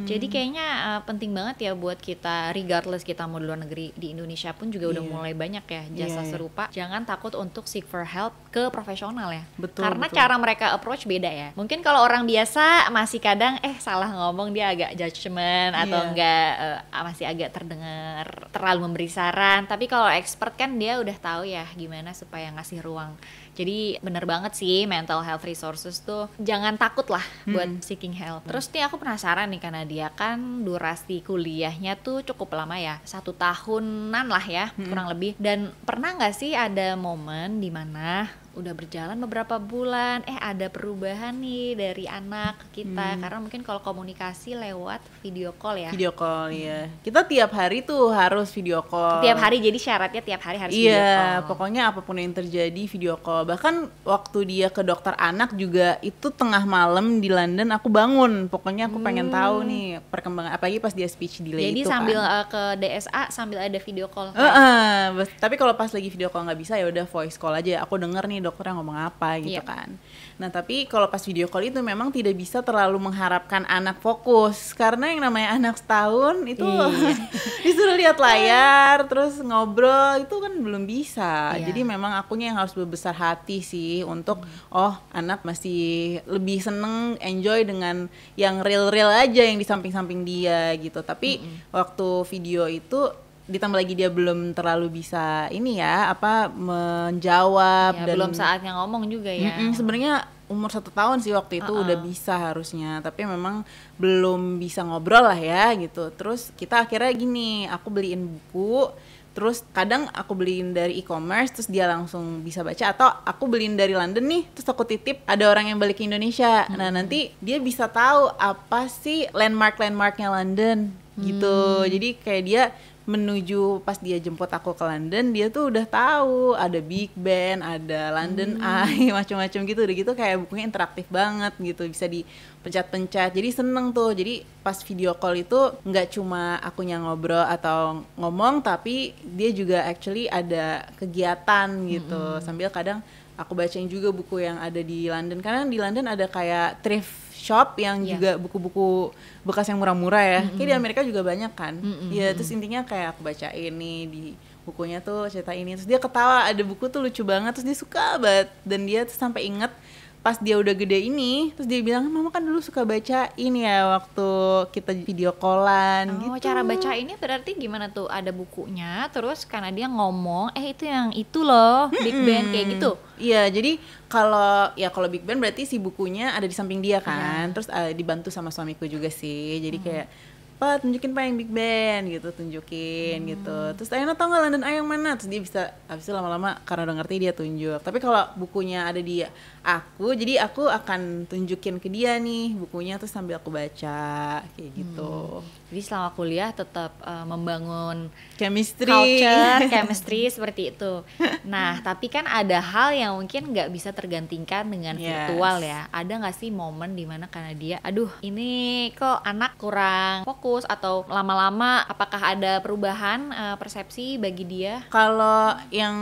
Jadi kayaknya penting banget ya buat kita, regardless kita mau di luar negeri, di Indonesia pun juga udah mulai banyak ya jasa serupa. Jangan takut untuk seek for help ke profesional ya. Betul, karena betul. cara mereka approach beda ya. Mungkin kalau orang biasa masih kadang salah ngomong, dia agak judgement atau enggak, masih agak terdengar terlalu memberi saran. Tapi kalau expert kan dia udah tahu ya gimana supaya ngasih ruang. Jadi bener banget sih, mental health resources tuh jangan takut lah buat seeking help. Terus nih aku penasaran nih, karena dia kan durasi kuliahnya tuh cukup lama ya, 1 tahunan lah ya kurang lebih. Dan pernah nggak sih ada momen dimana udah berjalan beberapa bulan, ada perubahan nih dari anak ke kita, karena mungkin kalau komunikasi lewat video call ya. Video call ya. Kita tiap hari tuh harus video call. Tiap hari, jadi syaratnya tiap hari harus video call. Iya, pokoknya apapun yang terjadi video call. Bahkan waktu dia ke dokter anak juga itu tengah malam di London aku bangun. Pokoknya aku pengen tahu nih perkembangan, apalagi pas dia speech delay jadi itu sambil kan. ke DSA sambil sambil ada video call. Tapi kalau pas lagi video call nggak bisa ya udah voice call aja, aku denger nih dokternya ngomong apa gitu kan. Nah tapi kalau pas video call itu memang tidak bisa terlalu mengharapkan anak fokus, karena yang namanya anak setahun itu disuruh lihat layar terus ngobrol itu kan belum bisa. Jadi memang akunya yang harus berbesar hati sih untuk anak masih lebih seneng enjoy dengan yang real aja yang di samping-samping dia gitu. Tapi waktu video itu ditambah lagi dia belum terlalu bisa menjawab dan belum saatnya ngomong juga ya. Sebenarnya umur 1 tahun sih waktu itu udah bisa harusnya, tapi memang belum bisa ngobrol lah ya gitu. Terus kita akhirnya gini, aku beliin buku, terus kadang aku beliin dari e-commerce terus dia langsung bisa baca, atau aku beliin dari London nih terus aku titip ada orang yang balik ke Indonesia. Nah nanti dia bisa tahu apa sih landmarknya London gitu. Jadi kayak dia menuju pas dia jemput aku ke London, dia tuh udah tahu ada Big Ben, ada London Eye, macam-macam gitu. Udah gitu kayak bukunya interaktif banget gitu, bisa dipencet-pencet. Jadi seneng tuh. Jadi pas video call itu nggak cuma akunya ngobrol atau ngomong, tapi dia juga actually ada kegiatan gitu. Sambil kadang aku bacain juga buku yang ada di London, karena di London ada kayak thrift shop yang juga buku-buku bekas yang murah-murah ya. Kayak di Amerika juga banyak kan. Ya terus intinya kayak aku bacain nih di bukunya tuh cerita ini, terus dia ketawa, ada buku tuh lucu banget, terus dia suka banget, dan dia tuh sampai inget pas dia udah gede ini, terus dia bilang, mama kan dulu suka baca ini ya waktu kita video callan gitu. Cara baca ini berarti gimana tuh? Ada bukunya, terus karena dia ngomong, itu yang itu loh, Big Ben kayak gitu. Iya, jadi kalau Big Ben berarti si bukunya ada di samping dia kan, terus dibantu sama suamiku juga sih, jadi kayak Pak tunjukin Pak yang Big Ben gitu, tunjukin gitu. Terus Ayana tau gak London Eye yang mana? Terus dia bisa, habis itu lama-lama karena udah ngerti dia tunjuk. Tapi kalau bukunya ada di aku, jadi aku akan tunjukin ke dia nih bukunya, terus sambil aku baca kayak gitu. Jadi selama kuliah tetap membangun chemistry, culture, chemistry seperti itu. Nah tapi kan ada hal yang mungkin nggak bisa tergantikan dengan virtual ya. Ada nggak sih momen dimana karena dia, aduh ini kok anak kurang fokus, atau lama-lama apakah ada perubahan persepsi bagi dia? Kalau yang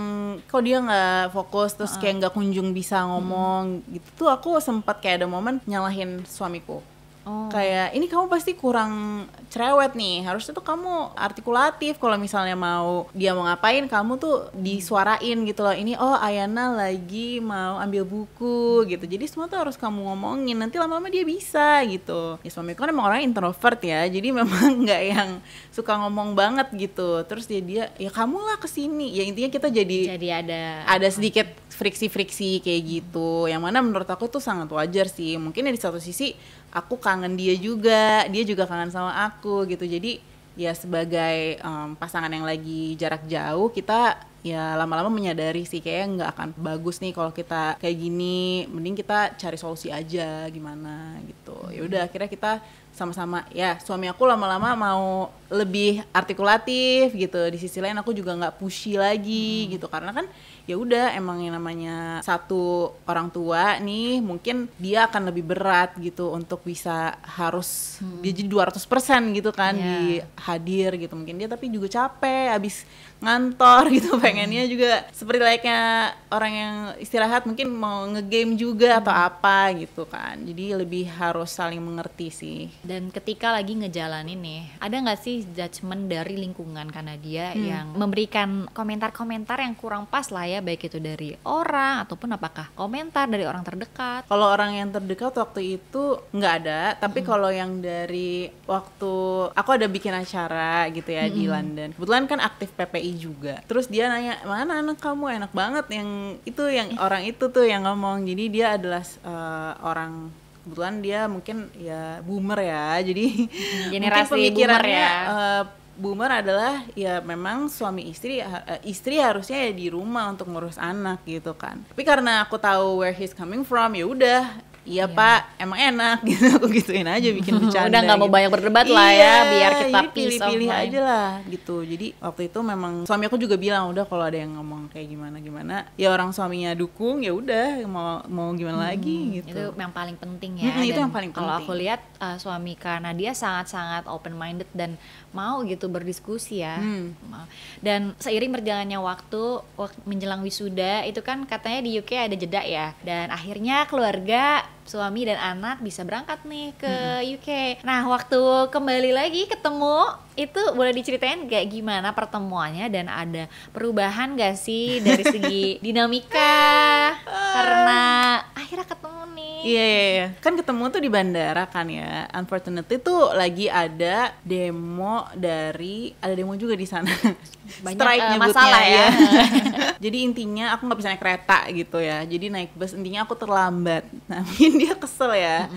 kok dia nggak fokus terus kayak nggak kunjung bisa ngomong gitu tuh, aku sempat kayak ada momen nyalahin suamiku. Kayak ini kamu pasti kurang cerewet nih, harusnya tuh kamu artikulatif kalau misalnya mau dia mau ngapain kamu tuh disuarain gitu loh. Ini Ayana lagi mau ambil buku gitu, jadi semua tuh harus kamu ngomongin, nanti lama-lama dia bisa gitu. Ya suamiku kan emang orang introvert ya, jadi memang nggak yang suka ngomong banget gitu. Terus dia ya kamu lah kesini, ya intinya kita jadi ada sedikit friksi-friksi kayak gitu, yang mana menurut aku tuh sangat wajar sih. Mungkin ya di satu sisi aku kangen dia juga kangen sama aku gitu. Jadi ya sebagai pasangan yang lagi jarak jauh, kita ya lama-lama menyadari sih kayak nggak akan bagus nih kalau kita kayak gini, mending kita cari solusi aja gimana gitu. Ya udah akhirnya kita sama-sama, ya suami aku lama-lama mau lebih artikulatif gitu, di sisi lain aku juga nggak pushy lagi gitu, karena kan ya udah emang yang namanya satu orang tua nih, mungkin dia akan lebih berat gitu untuk bisa harus dia jadi 200% gitu kan di hadir gitu. Mungkin dia tapi juga capek abis ngantor gitu, pengennya juga seperti layaknya orang yang istirahat, mungkin mau ngegame juga atau apa gitu kan. Jadi lebih harus saling mengerti sih. Dan ketika lagi ngejalanin nih, ada nggak sih judgement dari lingkungan karena dia yang memberikan komentar-komentar yang kurang pas lah ya, baik itu dari orang ataupun apakah komentar dari orang terdekat? Kalau orang yang terdekat waktu itu nggak ada, tapi kalau yang dari waktu aku ada bikin acara gitu ya di London, kebetulan kan aktif PPI juga. Terus dia nanya, mana anak kamu, enak banget yang itu, yang orang itu tuh yang ngomong. Jadi dia adalah orang, kebetulan dia mungkin ya boomer ya, jadi generasi mungkin pemikirannya boomer ya. Boomer adalah ya memang suami istri harusnya ya di rumah untuk ngurus anak gitu kan. Tapi karena aku tahu where he's coming from, ya udah iya Pak, emang enak gitu, aku gituin aja, bikin bercanda. Udah nggak mau gitu. banyak berdebat lah ya, biar kita pilih-pilih aja lah gitu. Jadi waktu itu memang suami aku juga bilang, udah kalau ada yang ngomong kayak gimana ya orang suaminya dukung, ya udah mau gimana lagi gitu. Itu yang paling penting ya. Itu yang paling penting. Kalau aku lihat suami karena dia sangat-sangat open minded dan mau gitu berdiskusi ya. Dan seiring berjalannya waktu menjelang wisuda itu kan katanya di UK ada jeda ya, dan akhirnya keluarga suami dan anak bisa berangkat nih ke UK. Nah, waktu kembali lagi ketemu itu boleh diceritain gak gimana pertemuannya, dan ada perubahan gak sih dari segi dinamika karena akhirnya ketemu nih? Iya. Kan ketemu tuh di bandara kan ya. Unfortunately tuh lagi ada demo juga di sana. Banyak Strike nyebutnya masalah ya. Jadi intinya aku nggak bisa naik kereta gitu ya. Jadi naik bus, intinya aku terlambat. Nah, mungkin dia kesel ya.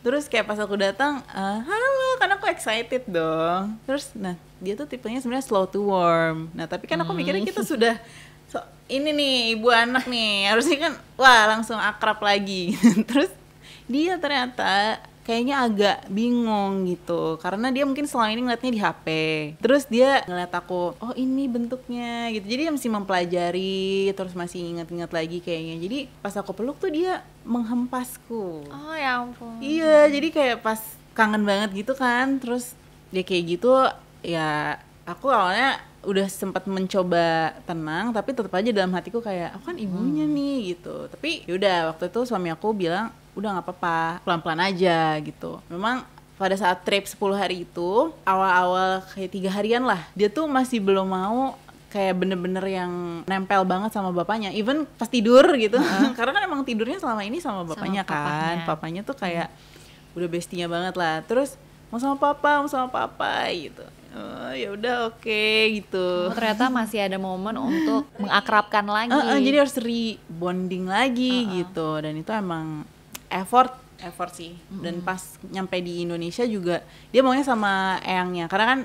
Terus kayak pas aku datang, halo, karena aku excited dong. Terus, nah dia tuh tipenya sebenarnya slow to warm. Nah tapi kan aku mikirnya kita sudah ini nih ibu anak nih, harusnya kan wah langsung akrab lagi. Terus dia ternyata kayaknya agak bingung gitu, karena dia mungkin selama ini ngeliatnya di HP. Terus dia ngeliat aku, oh ini bentuknya gitu. Jadi dia masih mempelajari, terus masih ingat-ingat lagi kayaknya. Jadi pas aku peluk tuh dia menghempasku. Oh ya ampun. Iya, jadi kayak pas kangen banget gitu kan. Terus dia kayak gitu, ya aku awalnya udah sempat mencoba tenang, tapi tetap aja dalam hatiku kayak aku kan ibunya nih gitu. Tapi yaudah, waktu itu suami aku bilang udah nggak apa-apa, pelan-pelan aja gitu. Memang pada saat trip 10 hari itu, awal-awal kayak 3 harian lah, dia tuh masih belum mau kayak bener-bener yang nempel banget sama bapaknya, even pas tidur gitu. Karena kan emang tidurnya selama ini sama bapaknya kan. Papanya tuh kayak udah bestinya banget lah. Terus mau sama papa gitu. Oh, ya udah oke gitu. Oh, ternyata masih ada momen untuk mengakrabkan lagi. Jadi harus rebonding lagi gitu. Dan itu emang effort sih. Dan pas nyampe di Indonesia juga dia maunya sama eyangnya, karena kan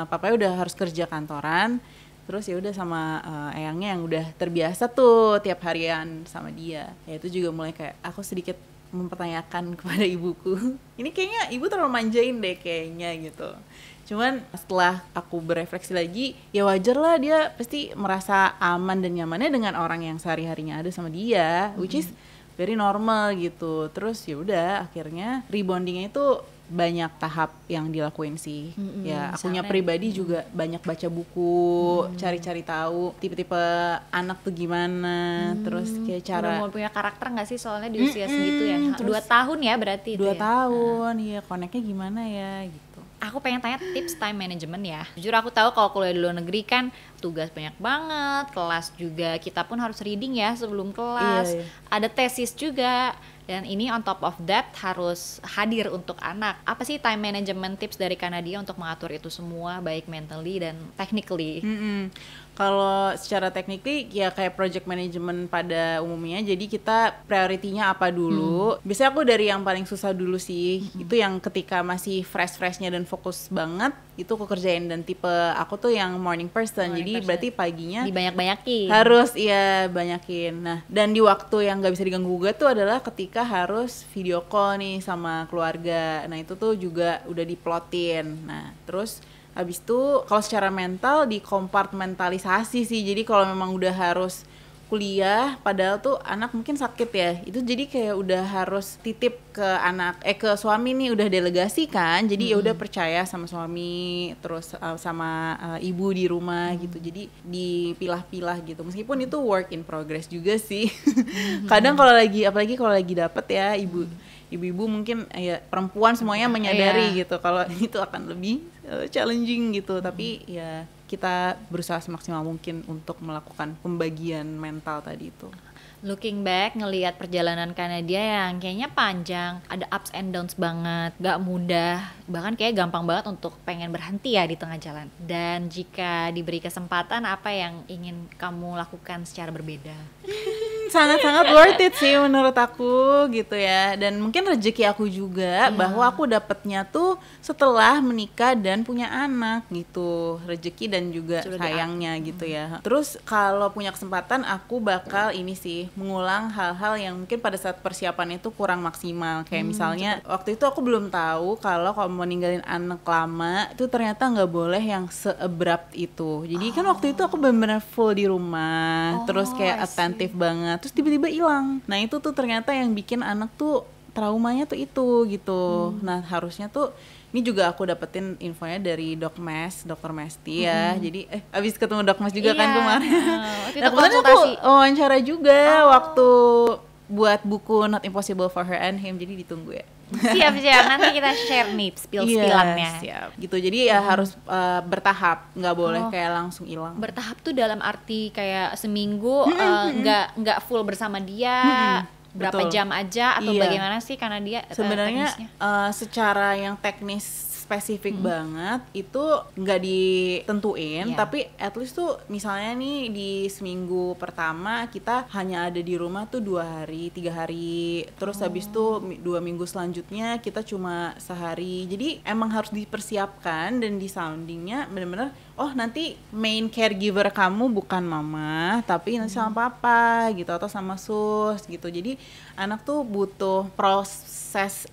papanya udah harus kerja kantoran. Terus ya udah sama eyangnya yang udah terbiasa tuh tiap harian sama dia. Ya itu juga mulai kayak aku sedikit mempertanyakan kepada ibuku, ini kayaknya ibu terlalu manjain deh kayaknya gitu. Cuman setelah aku berefleksi lagi, ya wajar lah dia pasti merasa aman dan nyamannya dengan orang yang sehari-harinya ada sama dia, which is very normal gitu. Terus ya udah akhirnya rebondingnya itu banyak tahap yang dilakuin sih. Ya akunya pribadi juga banyak baca buku, cari-cari tahu tipe-tipe anak tuh gimana, terus kayak cara udah mau punya karakter nggak sih, soalnya di usia segitu ya. 2 tahun ya berarti 2 tahun, iya connect-nya gimana ya gitu. Aku pengen tanya tips time management ya. Jujur aku tahu kalau kuliah di luar negeri kan tugas banyak banget, kelas juga kita pun harus reading ya sebelum kelas. Iya. Ada tesis juga. Dan ini on top of that harus hadir untuk anak. Apa sih time management tips dari Kanadia untuk mengatur itu semua, baik mentally dan technically? Kalau secara technically ya kayak project management pada umumnya, jadi kita prioritinya apa dulu. Biasanya aku dari yang paling susah dulu sih. Itu yang ketika masih fresh-freshnya dan fokus banget, itu aku kerjain. Dan tipe aku tuh yang morning person, jadi berarti paginya dibanyak-banyakin. Harus banyakin. Nah, dan di waktu yang gak bisa diganggu gugat tuh adalah ketika harus video call nih sama keluarga. Nah itu tuh juga udah diplotin. Nah terus habis itu kalau secara mental dikompartmentalisasi sih. Jadi kalau memang udah harus kuliah, padahal tuh anak mungkin sakit ya, itu jadi kayak udah harus titip ke ke suami nih, udah delegasi kan. Jadi ya udah percaya sama suami, terus sama ibu di rumah gitu. Jadi dipilah-pilah gitu. Meskipun itu work in progress juga sih. Kadang kalau apalagi kalau lagi dapet ya ibu-ibu mungkin ya perempuan semuanya menyadari gitu kalau itu akan lebih challenging gitu. Tapi ya kita berusaha semaksimal mungkin untuk melakukan pembagian mental tadi itu. Looking back, ngelihat perjalanan Kanadia yang kayaknya panjang, ada ups and downs banget, gak mudah, bahkan kayak gampang banget untuk pengen berhenti ya di tengah jalan. Dan jika diberi kesempatan, apa yang ingin kamu lakukan secara berbeda? Sangat-sangat worth it sih menurut aku gitu ya. Dan mungkin rezeki aku juga bahwa aku dapetnya tuh setelah menikah dan punya anak gitu. Rezeki dan juga sayangnya gitu ya. Terus kalau punya kesempatan aku bakal ini sih, mengulang hal-hal yang mungkin pada saat persiapan itu kurang maksimal. Kayak misalnya waktu itu aku belum tahu kalau mau ninggalin anak lama itu ternyata nggak boleh yang se-abrupt itu. Jadi kan waktu itu aku benar-benar full di rumah, terus kayak attentive banget. Terus tiba-tiba hilang. Nah itu tuh ternyata yang bikin anak tuh traumanya tuh itu gitu. Nah harusnya tuh ini juga aku dapetin infonya dari Dr. Mesti ya. Jadi abis ketemu Dok Mas juga kan kemarin. Waktu Nah itu kebetulan aku konsultasi. wawancara juga waktu buat buku Not Impossible for Her and Him, jadi ditunggu ya. Siap, nanti kita share nih spill-spillannya. Siap. Gitu. Jadi ya harus bertahap, nggak boleh kayak langsung hilang. Bertahap tuh dalam arti kayak seminggu nggak full bersama dia, berapa Betul. jam aja atau bagaimana sih karena dia Sebenarnya teknisnya? Secara yang teknis spesifik banget itu nggak ditentuin, tapi at least tuh misalnya nih di seminggu pertama kita hanya ada di rumah tuh 2 hari, 3 hari, terus habis tuh 2 minggu selanjutnya kita cuma sehari. Jadi emang harus dipersiapkan dan di soundingnya bener-bener nanti main caregiver kamu bukan mama tapi nanti sama papa gitu atau sama sus gitu. Jadi anak tuh butuh proses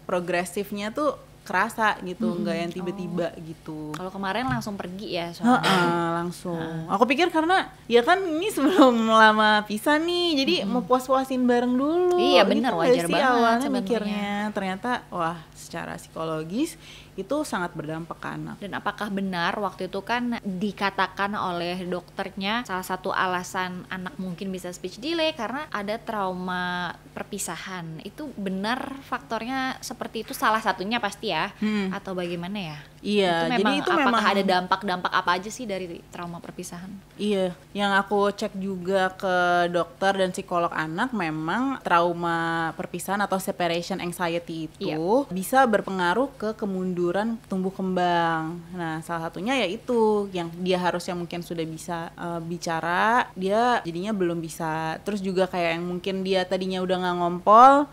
progresifnya tuh kerasa gitu, nggak yang tiba-tiba gitu. Kalau kemarin langsung pergi ya soalnya. Langsung. Aku pikir karena ya kan ini sebelum lama pisah nih, jadi mau puas-puasin bareng dulu. Iya benar, gitu wajar sih banget awalnya sebenarnya. mikirnya. Ternyata wah secara psikologis itu sangat berdampak ke anak. Dan apakah benar waktu itu kan dikatakan oleh dokternya salah satu alasan anak mungkin bisa speech delay karena ada trauma perpisahan. Itu benar faktornya seperti itu salah satunya pasti ya? Atau bagaimana ya? Iya, jadi itu apakah memang ada dampak-dampak apa aja sih dari trauma perpisahan? Iya, yang aku cek juga ke dokter dan psikolog anak memang trauma perpisahan atau separation anxiety itu bisa berpengaruh ke kemunduran tumbuh kembang. Nah, salah satunya yaitu yang dia harusnya mungkin sudah bisa bicara, dia jadinya belum bisa. Terus juga kayak yang mungkin dia tadinya udah nggak ngompol,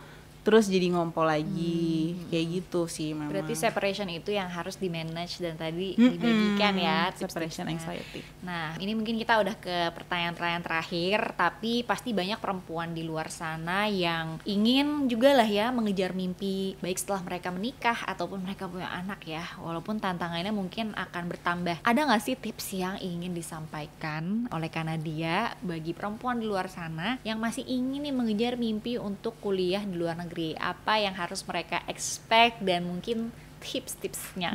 terus jadi ngompol lagi, kayak gitu sih memang. Berarti separation itu yang harus di manage dan tadi dibagikan ya separation tips-tipsnya. anxiety. Nah ini mungkin kita udah ke pertanyaan-pertanyaan terakhir, tapi pasti banyak perempuan di luar sana yang ingin juga lah ya mengejar mimpi baik setelah mereka menikah ataupun mereka punya anak ya, walaupun tantangannya mungkin akan bertambah. Ada nggak sih tips yang ingin disampaikan oleh Kanadia bagi perempuan di luar sana yang masih ingin nih mengejar mimpi untuk kuliah di luar negeri? Apa yang harus mereka expect dan mungkin tips-tipsnya?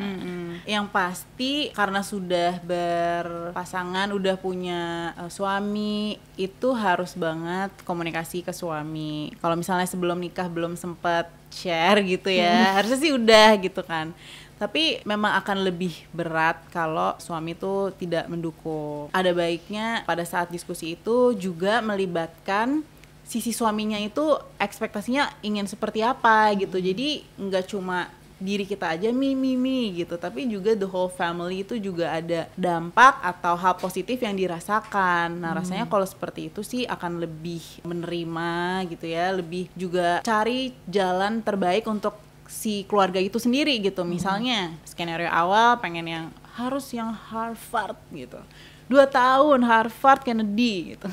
Yang pasti karena sudah berpasangan, udah punya suami, itu harus banget komunikasi ke suami. Kalau misalnya sebelum nikah belum sempat share gitu ya, harusnya sih udah gitu kan. Tapi memang akan lebih berat kalau suami tuh tidak mendukung. Ada baiknya pada saat diskusi itu juga melibatkan sisi suaminya itu ekspektasinya ingin seperti apa gitu. Jadi nggak cuma diri kita aja mi gitu, tapi juga the whole family itu juga ada dampak atau hal positif yang dirasakan. Nah rasanya kalau seperti itu sih akan lebih menerima gitu ya, lebih juga cari jalan terbaik untuk si keluarga itu sendiri gitu. Misalnya skenario awal pengen yang harus yang Harvard gitu, 2 tahun Harvard Kennedy gitu.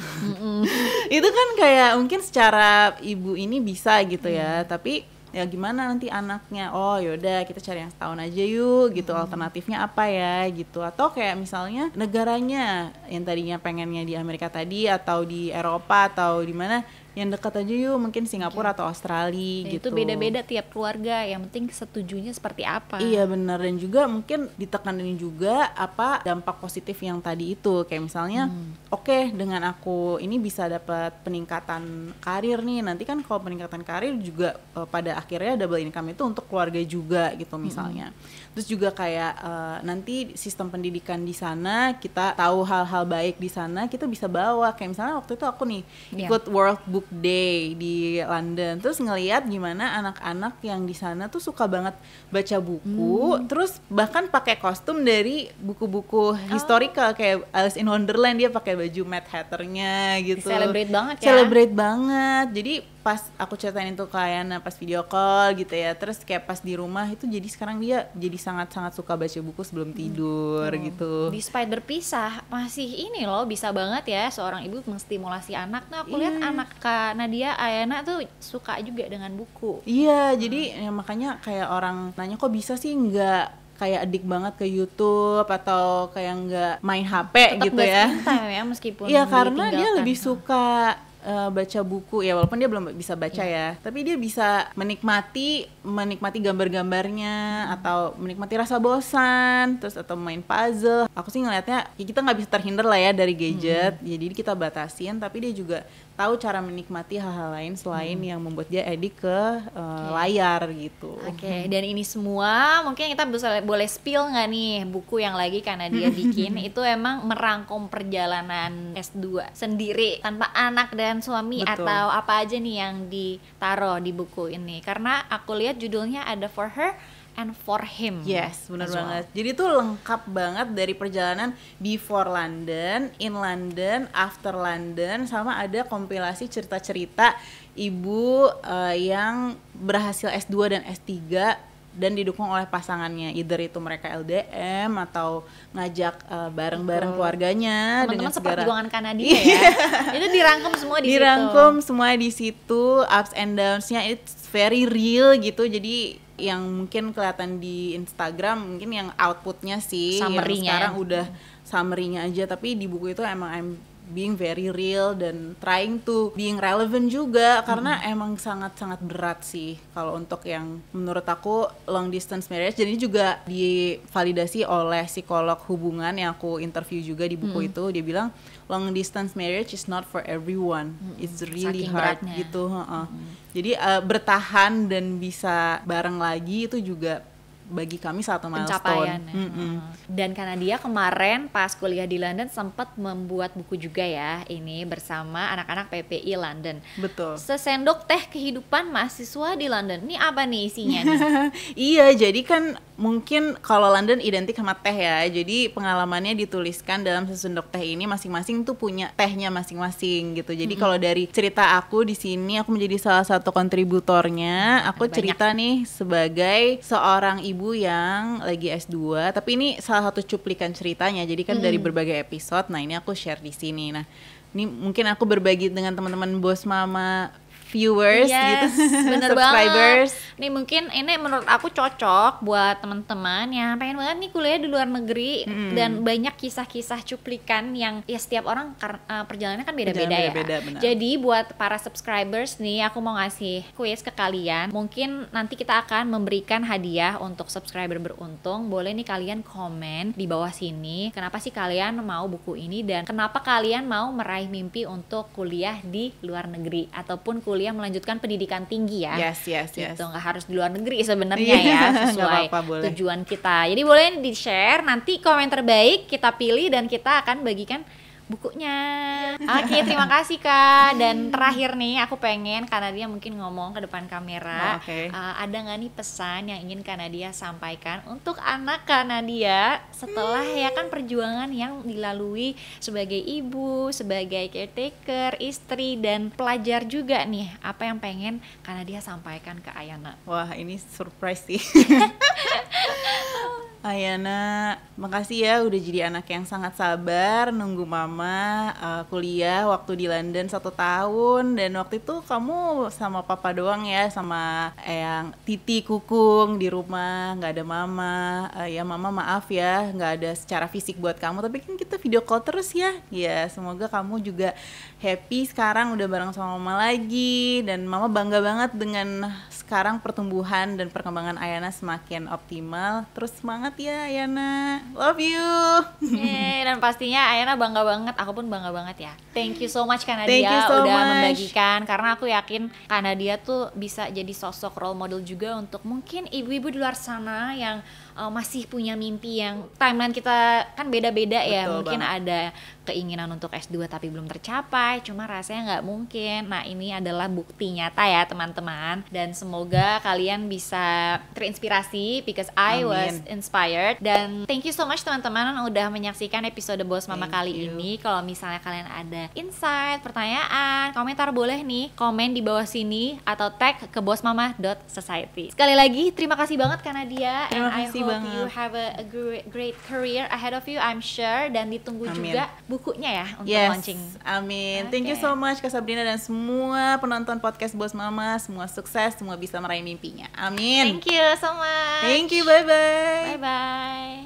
Itu kan kayak mungkin secara ibu ini bisa gitu ya, tapi ya gimana nanti anaknya, yaudah kita cari yang setahun aja yuk gitu, alternatifnya apa ya gitu. Atau kayak misalnya negaranya yang tadinya pengennya di Amerika tadi atau di Eropa atau di mana, yang dekat aja yuk, mungkin Singapura atau Australia Dan gitu. itu beda-beda tiap keluarga, yang penting setujunya seperti apa. Iya benar, dan juga mungkin ditekanin juga apa dampak positif yang tadi itu, kayak misalnya oke, dengan aku ini bisa dapat peningkatan karir nih, nanti kan kalau peningkatan karir juga pada akhirnya double income itu untuk keluarga juga gitu misalnya. Terus juga kayak nanti sistem pendidikan di sana kita tahu hal-hal baik di sana, kita bisa bawa, kayak misalnya waktu itu aku nih ikut World Book Day di London, terus ngelihat gimana anak-anak yang di sana tuh suka banget baca buku, terus bahkan pakai kostum dari buku-buku historical kayak Alice in Wonderland, dia pakai baju Mad Hatter-nya gitu. Celebrate banget ya. Celebrate banget. Jadi pas aku ceritain itu ke Ayana pas video call gitu ya, terus kayak pas di rumah itu jadi sekarang dia jadi sangat-sangat suka baca buku sebelum tidur gitu. Despite berpisah masih ini loh, bisa banget ya seorang ibu menstimulasi anak. Nah aku lihat anak Kak Nadia, Ayana tuh suka juga dengan buku. Iya, jadi ya makanya kayak orang nanya kok bisa sih nggak kayak adik banget ke YouTube atau kayak nggak main HP Tetap gitu gak ya. screen time ya meskipun Iya, karena dia ditinggalkan. lebih suka baca buku ya, walaupun dia belum bisa baca ya, tapi dia bisa menikmati gambar-gambarnya atau menikmati rasa bosan, terus atau main puzzle. Aku sih ngelihatnya ya kita nggak bisa terhindar lah ya dari gadget, jadi kita batasin, tapi dia juga tahu cara menikmati hal-hal lain selain yang membuat dia edik ke layar gitu. Oke, dan ini semua mungkin kita boleh spill nggak nih buku yang lagi karena dia bikin itu emang merangkum perjalanan S2 sendiri tanpa anak dan suami. Betul. Atau apa aja nih yang ditaruh di buku ini? Karena aku lihat judulnya ada For Her and For Him. Yes, benar as well. banget. Jadi itu lengkap banget dari perjalanan before London, in London, after London, sama ada kompilasi cerita-cerita ibu yang berhasil S2 dan S3 dan didukung oleh pasangannya, either itu mereka LDM atau ngajak bareng-bareng keluarganya Teman-teman dengan segala seperjuangan Kanadia ya. Itu dirangkum semua di dirangkum situ. semua di situ, ups and downs-nya it's very real gitu. Jadi yang mungkin kelihatan di Instagram mungkin yang outputnya sih, yang Summary-nya. sekarang udah summary-nya aja, tapi di buku itu emang I'm being very real dan trying to being relevant juga, karena emang sangat-sangat berat sih kalau untuk yang menurut aku long distance marriage. Jadi juga divalidasi oleh psikolog hubungan yang aku interview juga di buku itu. Dia bilang long distance marriage is not for everyone, it's really Saking hard beratnya. gitu. Jadi bertahan dan bisa bareng lagi itu juga bagi kami satu milestone. Pencapaian ya. Dan karena dia kemarin pas kuliah di London sempat membuat buku juga ya, ini bersama anak-anak PPI London. Betul. Sesendok teh kehidupan mahasiswa di London. Ini apa nih isinya nih? Iya, jadi kan mungkin kalau London identik sama teh ya. Jadi pengalamannya dituliskan dalam sesendok teh ini, masing-masing tuh punya tehnya masing-masing gitu. Jadi kalau dari cerita aku di sini, aku menjadi salah satu kontributornya. Aku Ada cerita nih sebagai seorang ibu yang lagi S2, tapi ini salah satu cuplikan ceritanya. Jadi kan dari berbagai episode. Nah, ini aku share di sini. Nah, ini mungkin aku berbagi dengan teman-teman Bos Mama viewers gitu, bener subscribers. banget. Nih mungkin ini menurut aku cocok buat teman-teman yang pengen banget nih kuliah di luar negeri dan banyak kisah-kisah cuplikan yang ya setiap orang perjalanannya kan beda-beda ya. Benar. Jadi buat para subscribers nih aku mau ngasih quiz ke kalian. Mungkin nanti kita akan memberikan hadiah untuk subscriber beruntung. Boleh nih kalian komen di bawah sini. Kenapa sih kalian mau buku ini dan kenapa kalian mau meraih mimpi untuk kuliah di luar negeri ataupun kuliah melanjutkan pendidikan tinggi ya. Yes. Gitu, nggak harus di luar negeri sebenarnya ya, Nggak sesuai apa-apa, boleh. tujuan kita. Jadi boleh di-share, nanti komen terbaik kita pilih dan kita akan bagikan bukunya. Oke, terima kasih Kak. Dan terakhir nih aku pengen Kak Nadia mungkin ngomong ke depan kamera. Oh, oke. Ada nggak nih pesan yang ingin Kak Nadia sampaikan untuk anak Kak Nadia setelah ya kan perjuangan yang dilalui sebagai ibu, sebagai caretaker, istri dan pelajar juga nih. Apa yang pengen Kak Nadia sampaikan ke Ayana? Wah, ini surprise sih. Ayana, makasih ya udah jadi anak yang sangat sabar nunggu mama kuliah waktu di London 1 tahun. Dan waktu itu kamu sama papa doang ya, sama yang Titi Kukung di rumah, nggak ada mama. Ya mama maaf ya nggak ada secara fisik buat kamu, tapi kan kita video call terus ya. Ya semoga kamu juga happy sekarang udah bareng sama mama lagi. Dan mama bangga banget dengan sekarang pertumbuhan dan perkembangan Ayana semakin optimal. Terus semangat ya Ayana, love you. Dan pastinya Ayana bangga banget, aku pun bangga banget ya. Thank you so much Kak Thank you Nadia so udah much. membagikan, karena aku yakin Kak Nadia tuh bisa jadi sosok role model juga untuk mungkin ibu-ibu di luar sana yang masih punya mimpi yang timeline kita kan beda-beda ya. Betul Mungkin banget. ada keinginan untuk S2 tapi belum tercapai, cuma rasanya nggak mungkin. Nah ini adalah bukti nyata ya teman-teman, dan semoga kalian bisa terinspirasi because I Amin. was inspired. Dan thank you so much teman-teman udah menyaksikan episode Bos Mama Thank kali you. ini. Kalau misalnya kalian ada insight, pertanyaan, komentar boleh nih komen di bawah sini atau tag ke bosmama.society. Sekali lagi terima kasih banget Kak Nadia, Terima and I kasih hope banget. you have a great career ahead of you, I'm sure. Dan ditunggu Amin. juga bukunya ya untuk Yes, launching. amin. Thank you Oke. so much Kak Sabrina dan semua penonton podcast Bos Mama. Semua sukses, semua bisa meraih mimpinya. Amin. Thank you so much. Thank you, bye-bye. Bye bye.